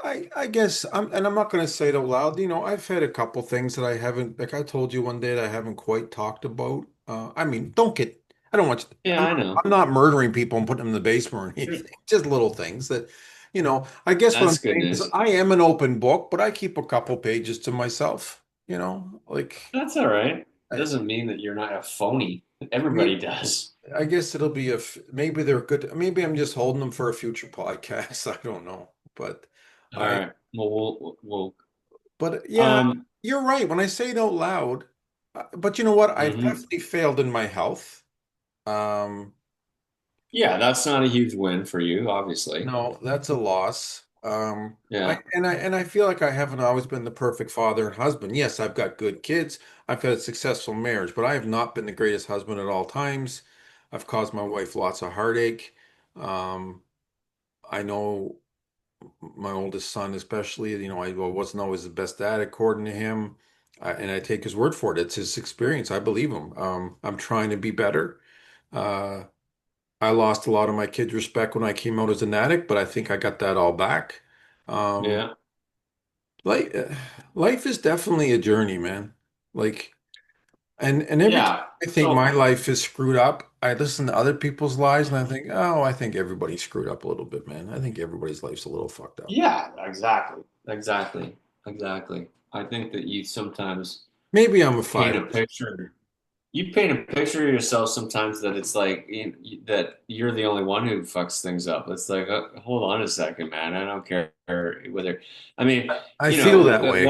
I guess I'm not going to say it out loud. I've had a couple things that I haven't, like I told you one day that I haven't quite talked about. I mean, I don't want you, Yeah, I know. I'm not murdering people and putting them in the basement or anything. Just little things that, I guess what I'm That's good saying is news. I am an open book, but I keep a couple pages to myself, like That's all right. I, Doesn't mean that you're not a phony. Everybody may- does. I guess it'll be maybe they're good. Maybe I'm just holding them for a future podcast. I don't know, but. All right. Well, we'll But yeah, um you're right. When I say it out loud, but you know what? I've mhm. definitely failed in my health. Um, Yeah, that's not a huge win for you, obviously. no, that's a loss. Yeah. I feel like I haven't always been the perfect father and husband. Yes, I've got good kids. I've had a successful marriage, but I have not been the greatest husband at all times. I've caused my wife lots of heartache. Um, I know my oldest son, especially, I wasn't always the best dad according to him. And I take his word for it. It's his experience. I believe him. I'm trying to be better. Uh, I lost a lot of my kids' respect when I came out as an addict, but I think I got that all back. Um, Yeah. like, life is definitely a journey, man. Like, and every time Yeah. I think my So, life is screwed up, I listen to other people's lives and I think, oh, I think everybody's screwed up a little bit, man. I think everybody's life's a little fucked up. yeah, exactly. Exactly. Exactly. I think that you sometimes Maybe I'm a paint five. a picture. You paint a picture of yourself sometimes that it's like that you're the only one who fucks things up. It's like, hold on a second, man. I don't care whether, I mean, I feel that way.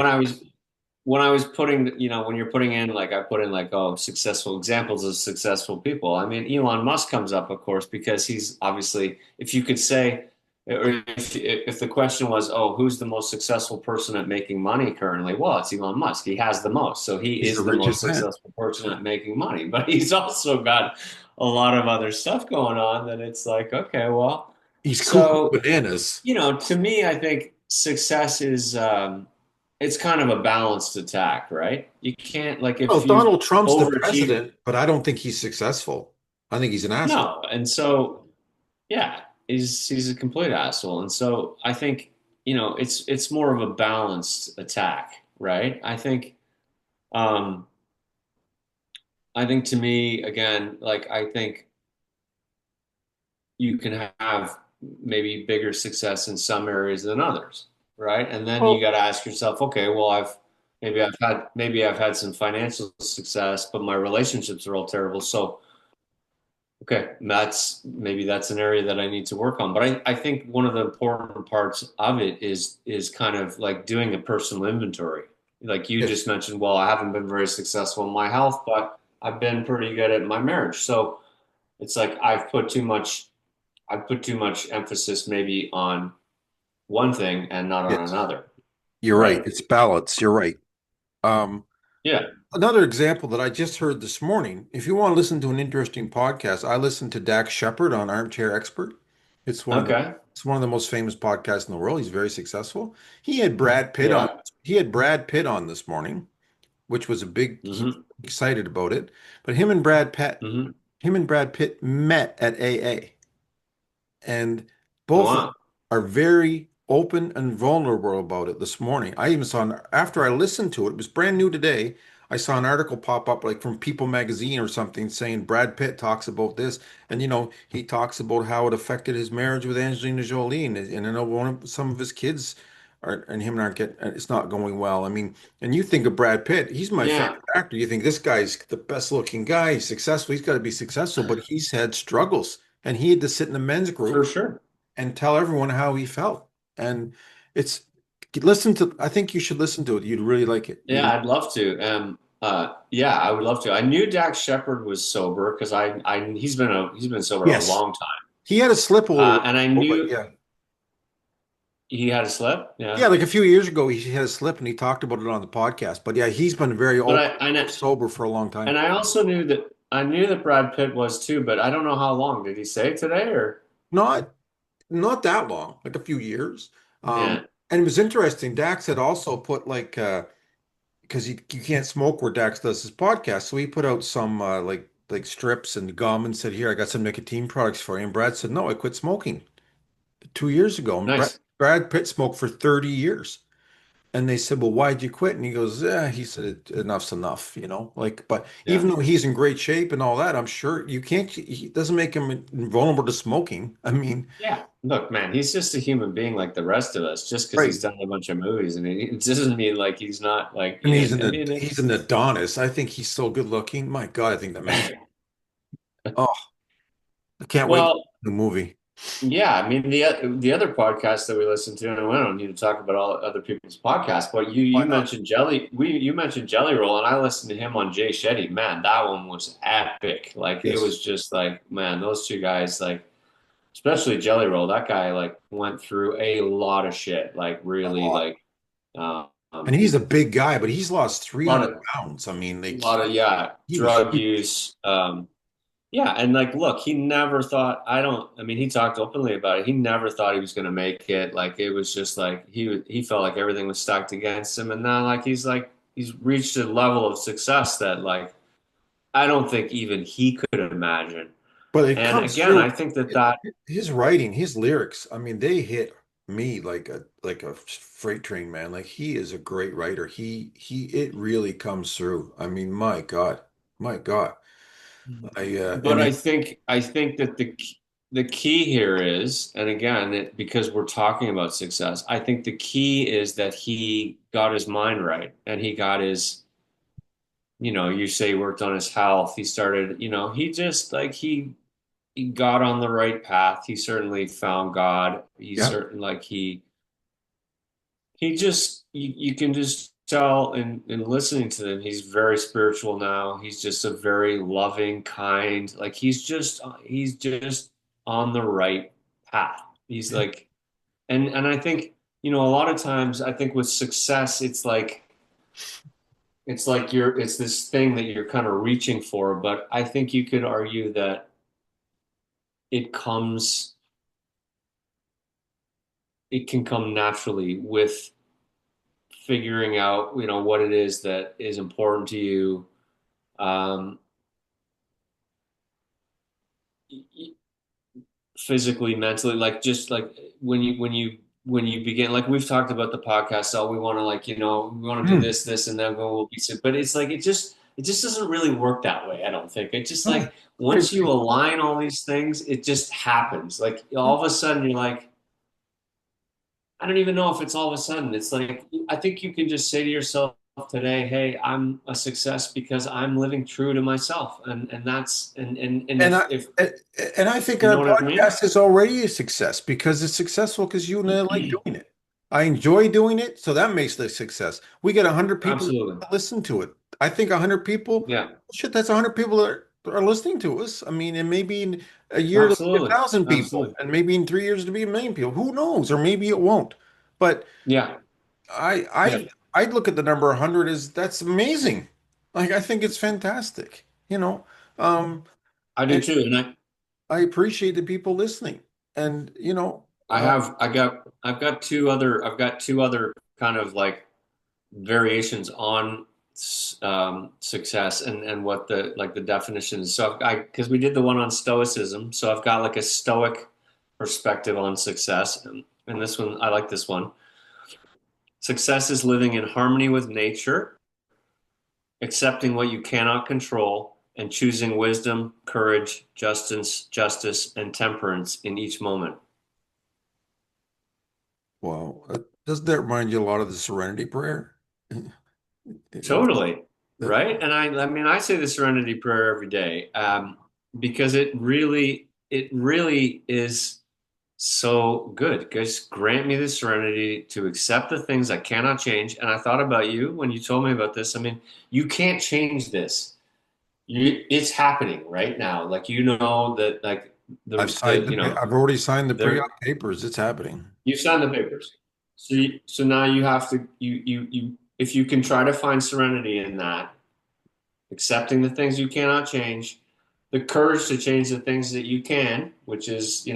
when I was putting, when you're putting in, like I put in like, oh, successful examples of successful people. I mean, Elon Musk comes up, of course, because he's obviously, if you could say, or if the question was, oh, who's the most successful person at making money currently? Well, it's Elon Musk. He has the most. So he He's the is the most richest man. successful person at making money. But he's also got a lot of other stuff going on that it's like, okay, well, He's cuckoo so bananas. to me, I think success is it's kind of a balanced attack, right? You can't like Well, if you've Donald Trump's the overachieved, president, but I don't think he's successful. I think he's an asshole. no, and so yeah, he's a complete asshole, and so I think it's more of a balanced attack, right? Um, I think to me again, like I think you can have maybe bigger success in some areas than others, right? And then you Well, got to ask yourself, okay, well, maybe I've had some financial success, but my relationships are all terrible. So, okay, that's an area that I need to work on. But I think one of the important parts of it is kind of like doing a personal inventory. Like you yes, just mentioned, well, I haven't been very successful in my health, but I've been pretty good at my marriage. So it's like I've put too much emphasis maybe on one thing and not on yes, another, you're right. right? It's balance. You're right. Um, Yeah. Another example that I just heard this morning, if you want to listen to an interesting podcast, I listened to Dax Shepard on Armchair Expert. It's one of the Okay. it's one of the most famous podcasts in the world. He's very successful. He had Brad Pitt on. Yeah. He had Brad Pitt on this morning, which was a big he was Hmm. excited about it. But Hmm. him and Brad Pitt met at AA. And both of them Wow. are very open and vulnerable about it this morning. I even saw after I listened to it, it was brand new today. I saw an article pop up like from People magazine or something saying Brad Pitt talks about this, and he talks about how it affected his marriage with Angelina Jolie, and I know some of his kids are and him aren't getting it's not going well. I mean, and you think of Brad Pitt, he's my Yeah, favorite actor. You think this guy's the best looking guy, he's successful, he's got to be successful, but he's had struggles, and he had to sit in the men's for group sure. and tell everyone how he felt. And it's Listen to. I think you should listen to it. You'd really like it. Yeah, I'd love to. Yeah, I would love to. I knew Dax Shepard was sober because he's been sober a Yes. long time. He had a slip a little And I while ago, but knew yeah. he had a slip. Yeah, Yeah. like a few years ago, he had a slip and he talked about it on the podcast. But yeah, he's been very But open, I know, sober for a long time. and I also knew that Brad Pitt was too, but I don't know how long. Did he say today or? Not not that long, like a few years. Yeah, And it was interesting. Dax had also put like because you can't smoke where Dax does his podcast, so he put out some like strips and gum and said, "Here, I got some nicotine products for you." And Brad said, "No, I quit smoking 2 years ago." And nice. Brad Pitt smoked for 30 years. And they said, "Well, why'd you quit?" And he goes, "Yeah." He said, "Enough's enough, you know." Like, but Yeah. even though he's in great shape and all that, I'm sure you can't. He doesn't make him invulnerable to smoking. I mean, Yeah. Look, man, he's just a human being like the rest of us. Just because right? he's done a bunch of movies, and it doesn't mean like he's not like And yeah. I mean, he's an Adonis. I think he's so good looking. My God, I think that man's. Oh, I can't wait for well, the movie. yeah. I mean, the other podcast that we listen to, and I don't need to talk about all other people's podcasts, but Why you not? mentioned you mentioned Jelly Roll, and I listened to him on Jay Shetty. Man, that one was epic. Like it Yes. was just like man, those two guys like. Especially Jelly Roll, that guy like went through a lot of shit, like A really lot. like um, And he's a big guy, but he's lost lot 300 of pounds. I mean, like lot of yeah, he was drug huge. use. Yeah, and like look, he never thought I mean he talked openly about it. He never thought he was gonna make it. Like it was just like he felt like everything was stacked against him and now like he's reached a level of success that like I don't think even he could imagine. But it And comes again, through. I think that His writing, his lyrics, I mean, they hit me like a freight train, man. Like he is a great writer. It really comes through. I mean, my God, my God. But And I think that the key here is, and again, because we're talking about success, I think the key is that he got his mind right and he got his, you say he worked on his health. He started, he just like he got on the right path. He certainly found God. He yeah, certain like he just you can just tell in listening to him he's very spiritual now. He's just a very loving, kind, like he's just on the right path. He's yeah, like and I think a lot of times I think with success it's like it's this thing that you're kind of reaching for, but I think you could argue that it comes it can come naturally with figuring out what it is that is important to you, um, physically, mentally, like just like when you begin, like we've talked about the podcast, we want to like we want to do mm, this and then we'll be sick, but it's like it just doesn't really work that way. I don't think it just no, like I once you agree. align all these things, it just happens. Like all of a sudden you're like I don't even know if it's all of a sudden. It's like I think you can just say to yourself today, "Hey, I'm a success because I'm living true to myself," and that's and And if and I think you know our what I mean. podcast is already a success because it's successful because you and I like doing it. I enjoy doing it, so that makes the success. We get 100 people Absolutely, that listen to it. I think 100 people, yeah, shit, that's 100 people that are listening to us. I mean, and maybe in a year it'll be absolutely, 1,000 people, absolutely, and maybe in 3 years it'll be 1 million people. Who knows? Or maybe it won't. But yeah, I yeah. I I'd look at the number 100 as that's amazing. Like I think it's fantastic, you know. Um, I do and too, and I appreciate the people listening. And I've got two other kind of like variations on success and what the definition is. So I because we did the one on stoicism, so I've got like a stoic perspective on success, and this one I like this one. Success is living in harmony with nature, accepting what you cannot control, and choosing wisdom, courage, justice, and temperance in each moment. well, doesn't that remind you a lot of the Serenity Prayer? You know, Totally, that, right? And I mean, I say the Serenity Prayer every day because it really is so good. Just grant me the serenity to accept the things I cannot change. And I thought about you when you told me about this. I mean, you can't change this. It's happening right now. Like you know that like the you know I've already signed the pre-op there papers. It's happening. you signed the papers. So now you have to you if you can try to find serenity in that, accepting the things you cannot change, the courage to change the things that you can, which is,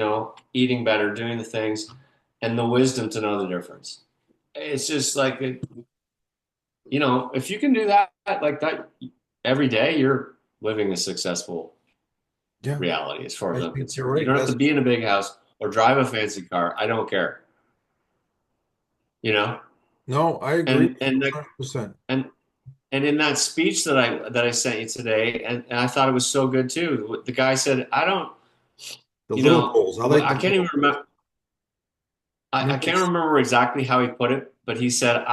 eating better, doing the things, and the wisdom to know the difference. It's just like, if you can do that like that every day, you're living a successful Yeah, reality as far I as I'm think you're concerned. You right. don't have to be in a big house or drive a fancy car. I don't care, you know? No, I agree And with you and like 100%. and and in that speech that I sent you today, and I thought it was so good too. The guy said, I don't, The little goals. I like I the can't little even goals. remember. I Remember, can't remember exactly how he put it, but he said,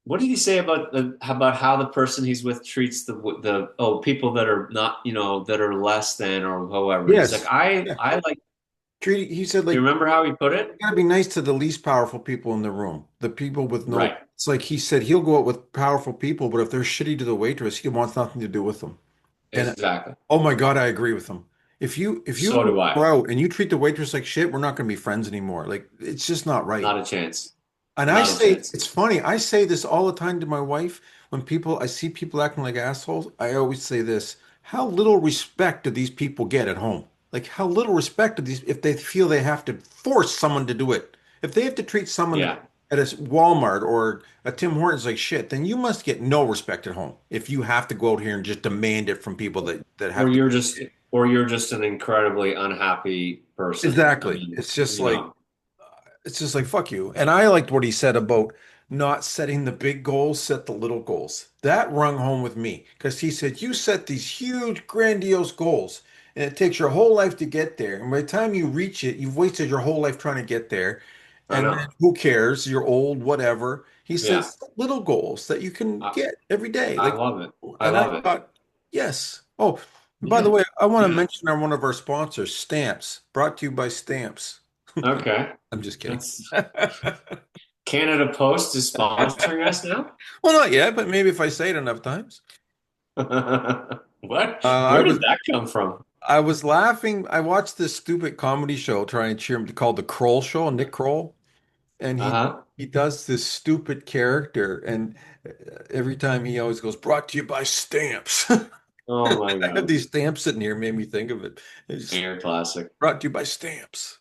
what did he say about how the person he's with treats the people that are not, that are less than or however. He's like, yes. Yeah. I like, He said, do you like, remember how he put you it? gotta be nice to the least powerful people in the room. The people with no, Right. it's like he said he'll go out with powerful people, but if they're shitty to the waitress, he wants nothing to do with them. And Exactly. oh my God, I agree with him. If you So do I. go out and you treat the waitress like shit, we're not gonna be friends anymore. Like it's just not right. Not a chance. And I Not a say, chance. it's funny, I say this all the time to my wife. When I see people acting like assholes, I always say this, how little respect do these people get at home? Like how little respect do these, if they feel they have to force someone to do it. If they have to treat someone Yeah. at a Walmart or a Tim Hortons like shit, then you must get no respect at home. If you have to go out here and just demand it from people that Or have to. you're just, or you're just an incredibly unhappy person. I Exactly. mean, It's just like fuck you. And I liked what he said about not setting the big goals, set the little goals. That rung home with me because he said you set these huge, grandiose goals, and it takes your whole life to get there. And by the time you reach it, you've wasted your whole life trying to get there. I And then know. who cares? You're old, whatever. He Yeah. says little goals that you can I, get every day. I Like, love it. I and I love it. thought, yes. Oh, by the Yeah. way, I want to Yeah. mention one of our sponsors, Stamps, brought to you by Stamps. Okay. I'm just kidding. That's Canada Post is sponsoring us now. Well, not yet, but maybe if I say it enough times. What? I Where did was that come from? I was laughing. I watched this stupid comedy show trying to cheer him called The Kroll Show, Nick Kroll, and he Uh-huh. he does this stupid character, and every time he always goes, "Brought to you by Stamps." Oh my I had God. these stamps sitting here, made me think of it. It's Air classic. brought to you by Stamps.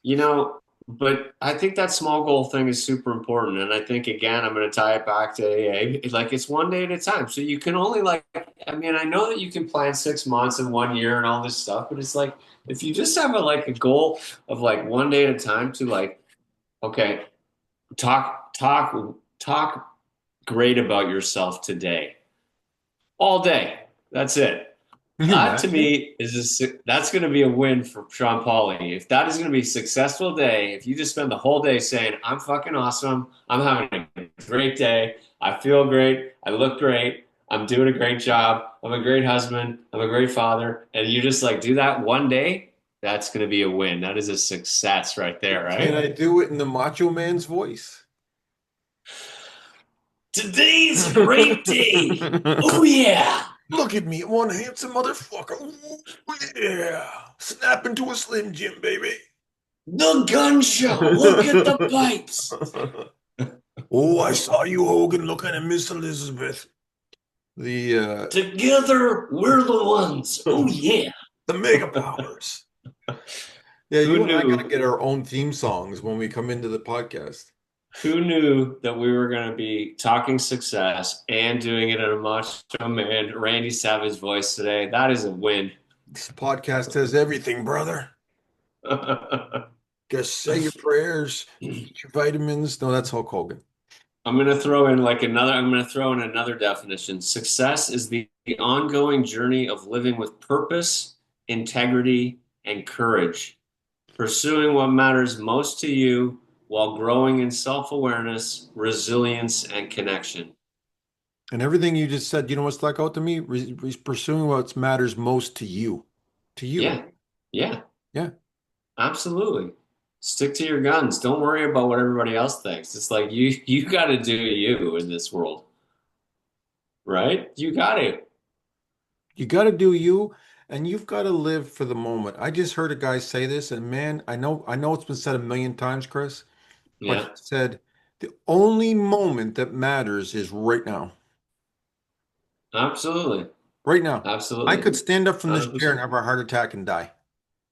But I think that small goal thing is super important. And I think, again, I'm going to tie it back to AA. Like, it's one day at a time. So you can only, like, I mean, I know that you can plan 6 months and 1 year and all this stuff, but it's like, if you just have a goal of like one day at a time to like, okay, talk great about yourself today, all day. That's it. Can you That to imagine? me that's going to be a win for Sean Pauly. If that is going to be a successful day, if you just spend the whole day saying, I'm fucking awesome, I'm having a great day, I feel great, I look great, I'm doing a great job, I'm a great husband, I'm a great father, and you just like do that one day, that's going to be a win. That is a success right there, Can right? I do it in the Macho Man's voice? Today's a great day. Oh yeah. Look at me, one handsome motherfucker. Ooh, yeah. Snap into a Slim Jim, baby. The gun show. Look at the pipes. Oh, I saw you, Hogan, looking at Miss Elizabeth. The Together, we're the ones. Oh, yeah. the mega powers. Yeah, Who you and I gotta knew? get our own theme songs when we come into the podcast. Who knew that we were going to be talking success and doing it in a Macho Man, Randy Savage voice today? That is a win. This podcast has everything, brother. Just say your prayers, eat your vitamins. No, that's Hulk Hogan. I'm going to throw in another definition. Success is the ongoing journey of living with purpose, integrity, and courage, pursuing what matters most to you while growing in self-awareness, resilience, and connection. And everything you just said, you know what stuck out to me? Pursuing what matters most to you. To you. Yeah. Yeah. Yeah. Absolutely. Stick to your guns. Don't worry about what everybody else thinks. It's like you got to do you in this world, right? You got to. You got to do you, and you've got to live for the moment. I just heard a guy say this, and man, I know it's been said a million times, Chris, but he Yeah, said the only moment that matters is right now. absolutely. Right now. I Absolutely. could stand up from this chair and 100%. have a heart attack and die.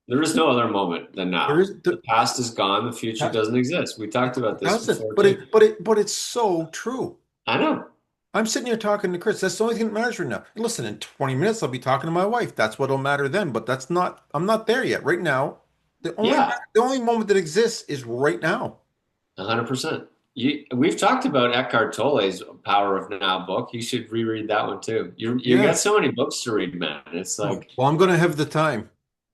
There is no other moment than There now. is The past is gone. The future doesn't exist. We talked about this that's it. before But too. it's so true. I know. I'm sitting here talking to Chris. That's the only thing that matters right now. Listen, in 20 minutes I'll be talking to my wife. That's what'll matter then. But that's not, I'm not there yet. Right now, Yeah, the only moment that exists is right now. 100%. We've talked about Eckhart Tolle's Power of Now book. You should reread that one too. You got Yeah. so many books to read, man. It's Oh, like well, I'm gonna have the time.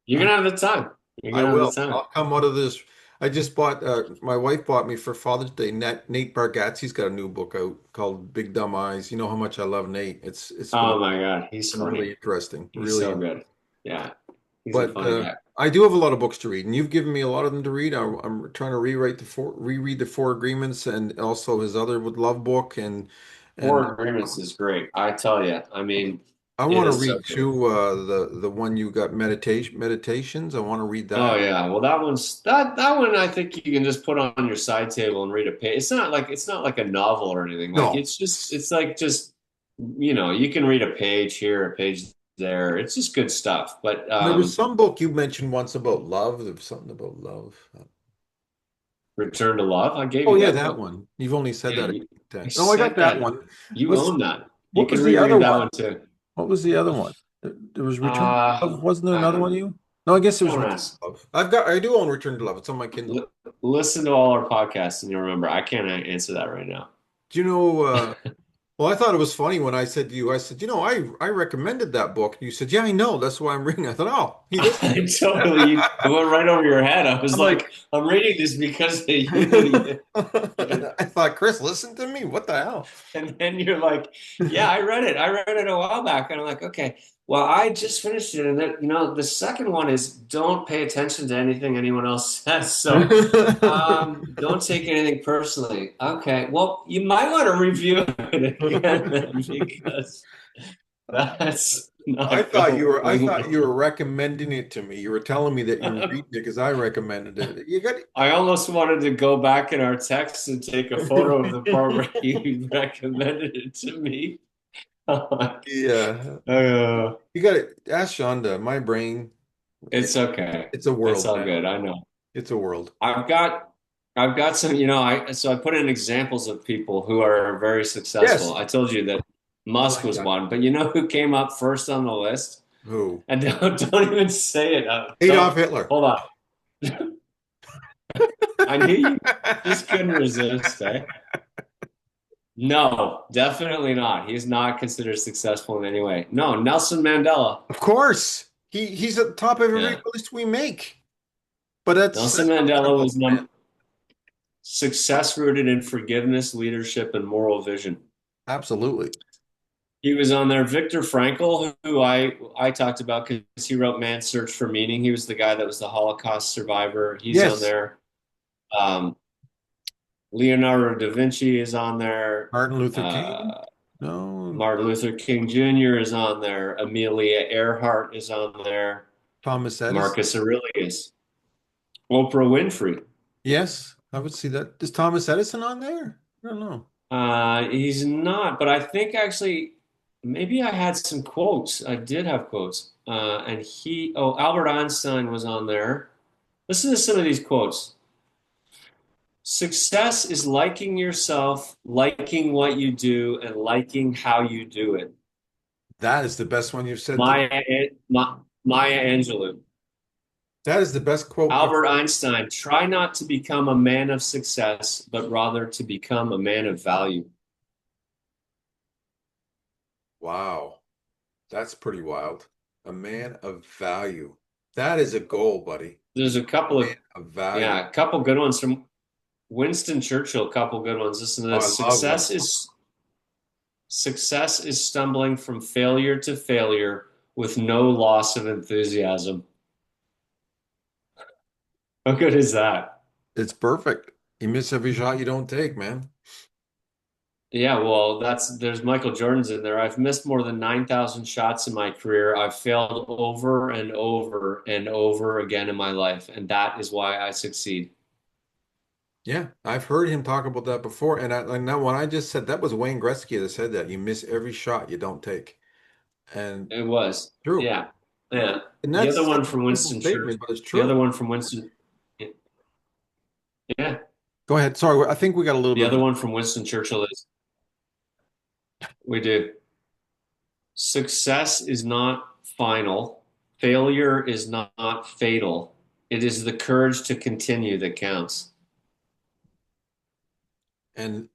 you're I'm, gonna have the time. You're I gonna have the will. time. I'll come out of this. I just bought, my wife bought me for Father's Day. Nate Bargatze's got a new book out called Big Dumb Eyes. You know how much I love Nate. It's Oh my God, he's been really funny. interesting. He's Really so interesting. good. Yeah, he's a But funny guy. I do have a lot of books to read, and you've given me a lot of them to read. I'm trying to reread the Four Agreements, and also his other with Love book, and Four Agreements is great. I tell you. I mean, I it want to is so read good. too the one you got meditations. I want to read Oh that. yeah. Well, that one I think you can just put on your side table and read a page. It's not like a novel or anything. Like No, it's like just you can read a page here, a page there. It's just good stuff. But there was some book you mentioned once about love. There was something about love. Return to Love, I gave Oh you yeah, that that book. one. You've only said Yeah, that a you I time. No, I got said that that. one. You What's own that. You what can was the other reread that one? one too. What was the other one? There was Return to Uh, Love. Wasn't there I another don't one know. you? No, I guess it was Don't Return ask. to Love. I do own Return to Love. It's on my Kindle. L Listen to all our podcasts and you'll remember. I can't answer that right now. Do you know, well, I thought it was funny when I said to you, I said, I recommended that book. And you said, yeah, I know. That's why I'm reading. I thought, oh, he does. I totally, it went right over your head. I was I'm like, like, I'm reading this because of you. And, I thought, Chris, listen to me. What the hell? and then you're like, yeah, I read it. I read it a while back. And I'm like, okay, well, I just finished it. And then, the second one is don't pay attention to anything anyone else says. So don't take anything personally. Okay, well, you might want to review it again then because that's not I going thought you well. were recommending it to me. You were telling me that you were reading it because I recommended it. You got I almost wanted to go back in our text and take a photo of the part where you recommended it to me. uh, yeah. You got to ask Shonda. My brain, it's okay. it's a It's world, all man. good. I know. It's a world. I've got I've got some, I put in examples of people who are very successful. Yes. I told you that I Musk like was that. one, but you know who came up first on the list? Who? And don't even say it. Adolf Don't Hitler. hold on. I knew you just couldn't resist, eh? No, definitely not. He's not considered successful in any way. No, Nelson Mandela. Of course. He's at the top of every Yeah. list we make. But that's Nelson nothing Mandela about was the man. success rooted in forgiveness, leadership, and moral vision. Absolutely. He was on there. Viktor Frankl, who I talked about because he wrote Man's Search for Meaning. He was the guy that was the Holocaust survivor. He's on Yes. there. Um, Leonardo da Vinci is on there. Martin Luther King. Uh, No. Martin Luther King Jr. is on there. Amelia Earhart is on there. Thomas Edison. Marcus Aurelius. Oprah Winfrey. Yes. I would see that. Is Thomas Edison on there? I don't know. He's not, but I think actually maybe I had some quotes. I did have quotes. Albert Einstein was on there. Listen to some of these quotes. Success is liking yourself, liking what you do, and liking how you do it. That is the best one you've said today. Maya Angelou. That is the best quote I've Albert heard. Einstein, try not to become a man of success, but rather to become a man of value. Wow. That's pretty wild. A man of value. That is a goal, buddy. There's a couple Man of, of value. yeah, a couple good ones from Winston Churchill, a couple good ones. Listen to Oh, I this. love Success is stumbling from failure to failure with no loss of enthusiasm. How good is that? It's perfect. You miss every shot you don't take, man. Yeah, well, there's Michael Jordan's in there. I've missed more than 9,000 shots in my career. I've failed over and over and over again in my life, and that is why I succeed. Yeah, I've heard him talk about that before, and now when I just said that was Wayne Gretzky that said that you miss every shot you don't take, and It was. true. Yeah. Yeah. And The that's other one such a from simple Winston Churchill. statement, but it's The other true. one from Winston. Yeah. Go ahead. Sorry, I think we got a little The bit of other a one from Winston Churchill is we do. Success is not final. Failure is not fatal. It is the courage to continue that counts. and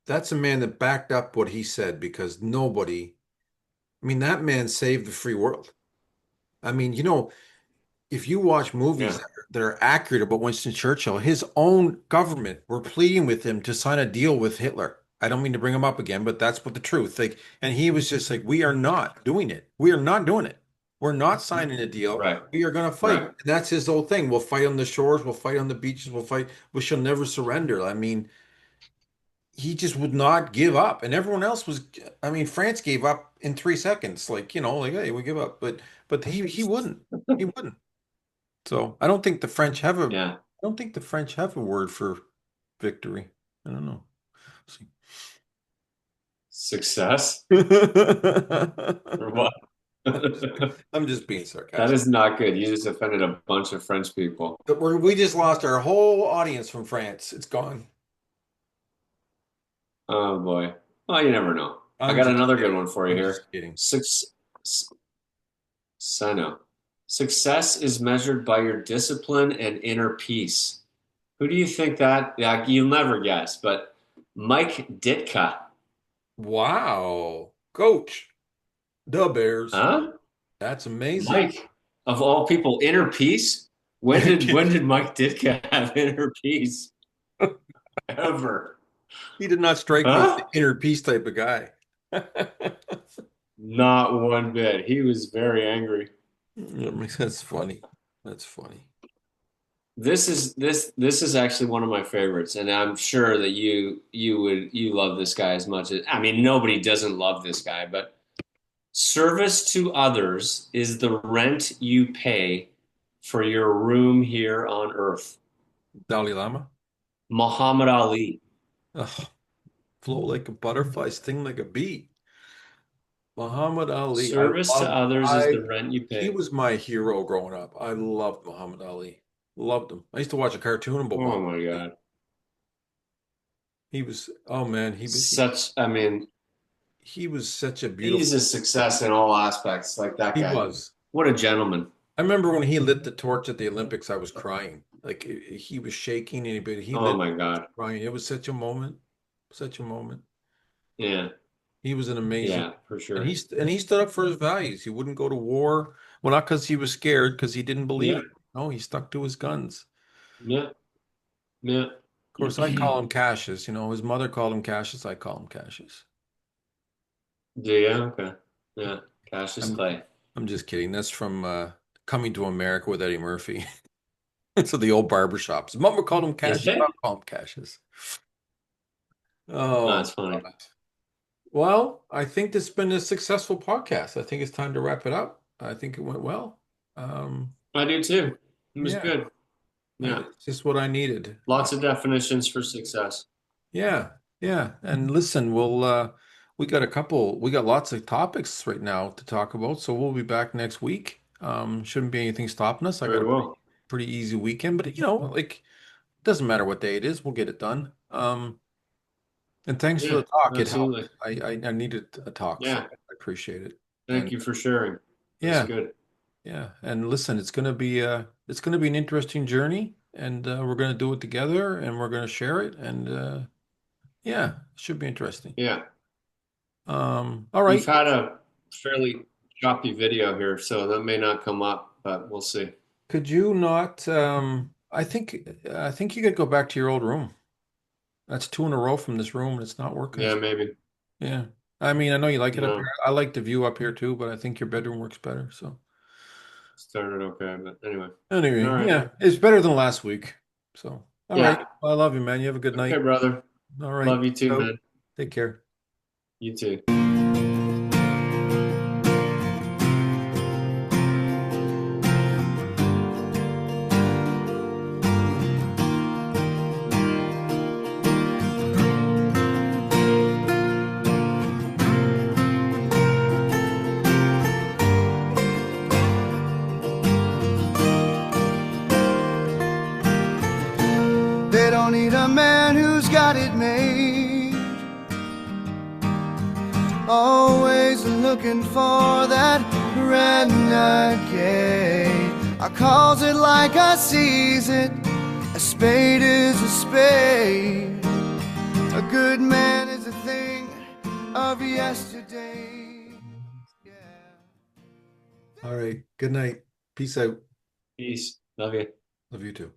that's a man that backed up what he said because nobody, I mean, that man saved the free world. I mean, if you watch movies Yeah. that are accurate about Winston Churchill, his own government were pleading with him to sign a deal with Hitler. I don't mean to bring him up again, but that's what the truth. Like, and he was just like, "We are not doing it. We are not doing it. We're not signing a deal. Right. We are going to fight." Right. And that's his whole thing. We'll fight on the shores. We'll fight on the beaches. We'll fight. We shall never surrender. I mean, he just would not give up, and everyone else was. I mean, France gave up in 3 seconds. Like, like, hey, we give up, but he wouldn't. He wouldn't. So I don't think the French have a Yeah. I don't think the French have a word for victory. I don't know. See. Success or what? I'm just being That sarcastic. is not good. You just offended a bunch of French people. But we just lost our whole audience from France. It's gone. Oh boy. Well, you never know. I I'm got just another good kidding. one for you I'm here. just kidding. Six, I know. Success is measured by your discipline and inner peace. Who do you think that? Yeah, you'll never guess, but Mike Ditka. Wow. Coach, the Bears. Huh? That's amazing. Mike, of all people, inner peace? When did Mike Ditka have inner peace? Ever? He did not strike me as the Huh? inner peace type of guy. Not one bit. He was very angry. That's funny. That's funny. This is actually one of my favorites, and I'm sure that you love this guy as much as I mean nobody doesn't love this guy, but service to others is the rent you pay for your room here on earth. Dalai Lama. Muhammad Ali. Ugh, flow like a butterfly, sting like a bee. Muhammad Ali. Service to others is the rent you He pay. was my hero growing up. I loved Muhammad Ali. Loved him. I used to watch a cartoon about Oh Muhammad my Ali. God. He was, oh man, I mean, he was such a he's beautiful, a success in all aspects, like that he guy. was. What a gentleman. I remember when he lit the torch at the Olympics, I was crying. Like he was shaking and but he Oh lit my God. crying. It was such a moment. Such a moment. Yeah. He was an amazing, Yeah, for and sure. he stood up for his values. He wouldn't go to war. Well, not because he was scared, because he didn't believe Yeah. it. No, he stuck to his guns. Yeah. Yeah. Of course, I call him Cassius. His mother called him Cassius. I call him Cassius. Do you? Okay. Yeah. Cassius I'm Clay. I'm just kidding. That's from Coming to America with Eddie Murphy. So the old barber shops. Mama called him Is Cassius. I'll it? call him Cassius. No, Oh it's funny. God. Well, I think this has been a successful podcast. I think it's time to wrap it up. I think it went well. Um, I do too. It was yeah, good. Yeah. it's just what I needed. Lots of definitions for success. Yeah, yeah. And listen, we got lots of topics right now to talk about, so we'll be back next week. Shouldn't be anything stopping us. I got Very a well. pretty easy weekend, but like doesn't matter what day it is, we'll get it done. And thanks for Yeah, the talk. It helped. absolutely. I needed a talk, so Yeah. I appreciate it. Thank And you for sharing. It was yeah, good. yeah. And listen, it's gonna be an interesting journey, and we're gonna do it together, and we're gonna share it, and yeah, it should be interesting. Yeah. All You've right. had a fairly choppy video here, so that may not come up, but we'll see. Could you not? I think you could go back to your old room. That's two in a row from this room, and it's not working. Yeah, maybe. Yeah. I mean, I know you like it up here. No. I like the view up here too, but I think your bedroom works better. So, started okay, but anyway. All Anyway, right. yeah, it's better than last week. So, all right. Yeah. Well, I love you, man. You have a good Okay, night. brother. All right. Love you too, So, man. take care. You too. They don't need a man who's got it made. Always looking for that renegade. I calls it like I sees it. A spade is a spade. A good man is a thing of yesterday. Yeah. All right. Good night. Peace out. Peace. Love you. Love you too.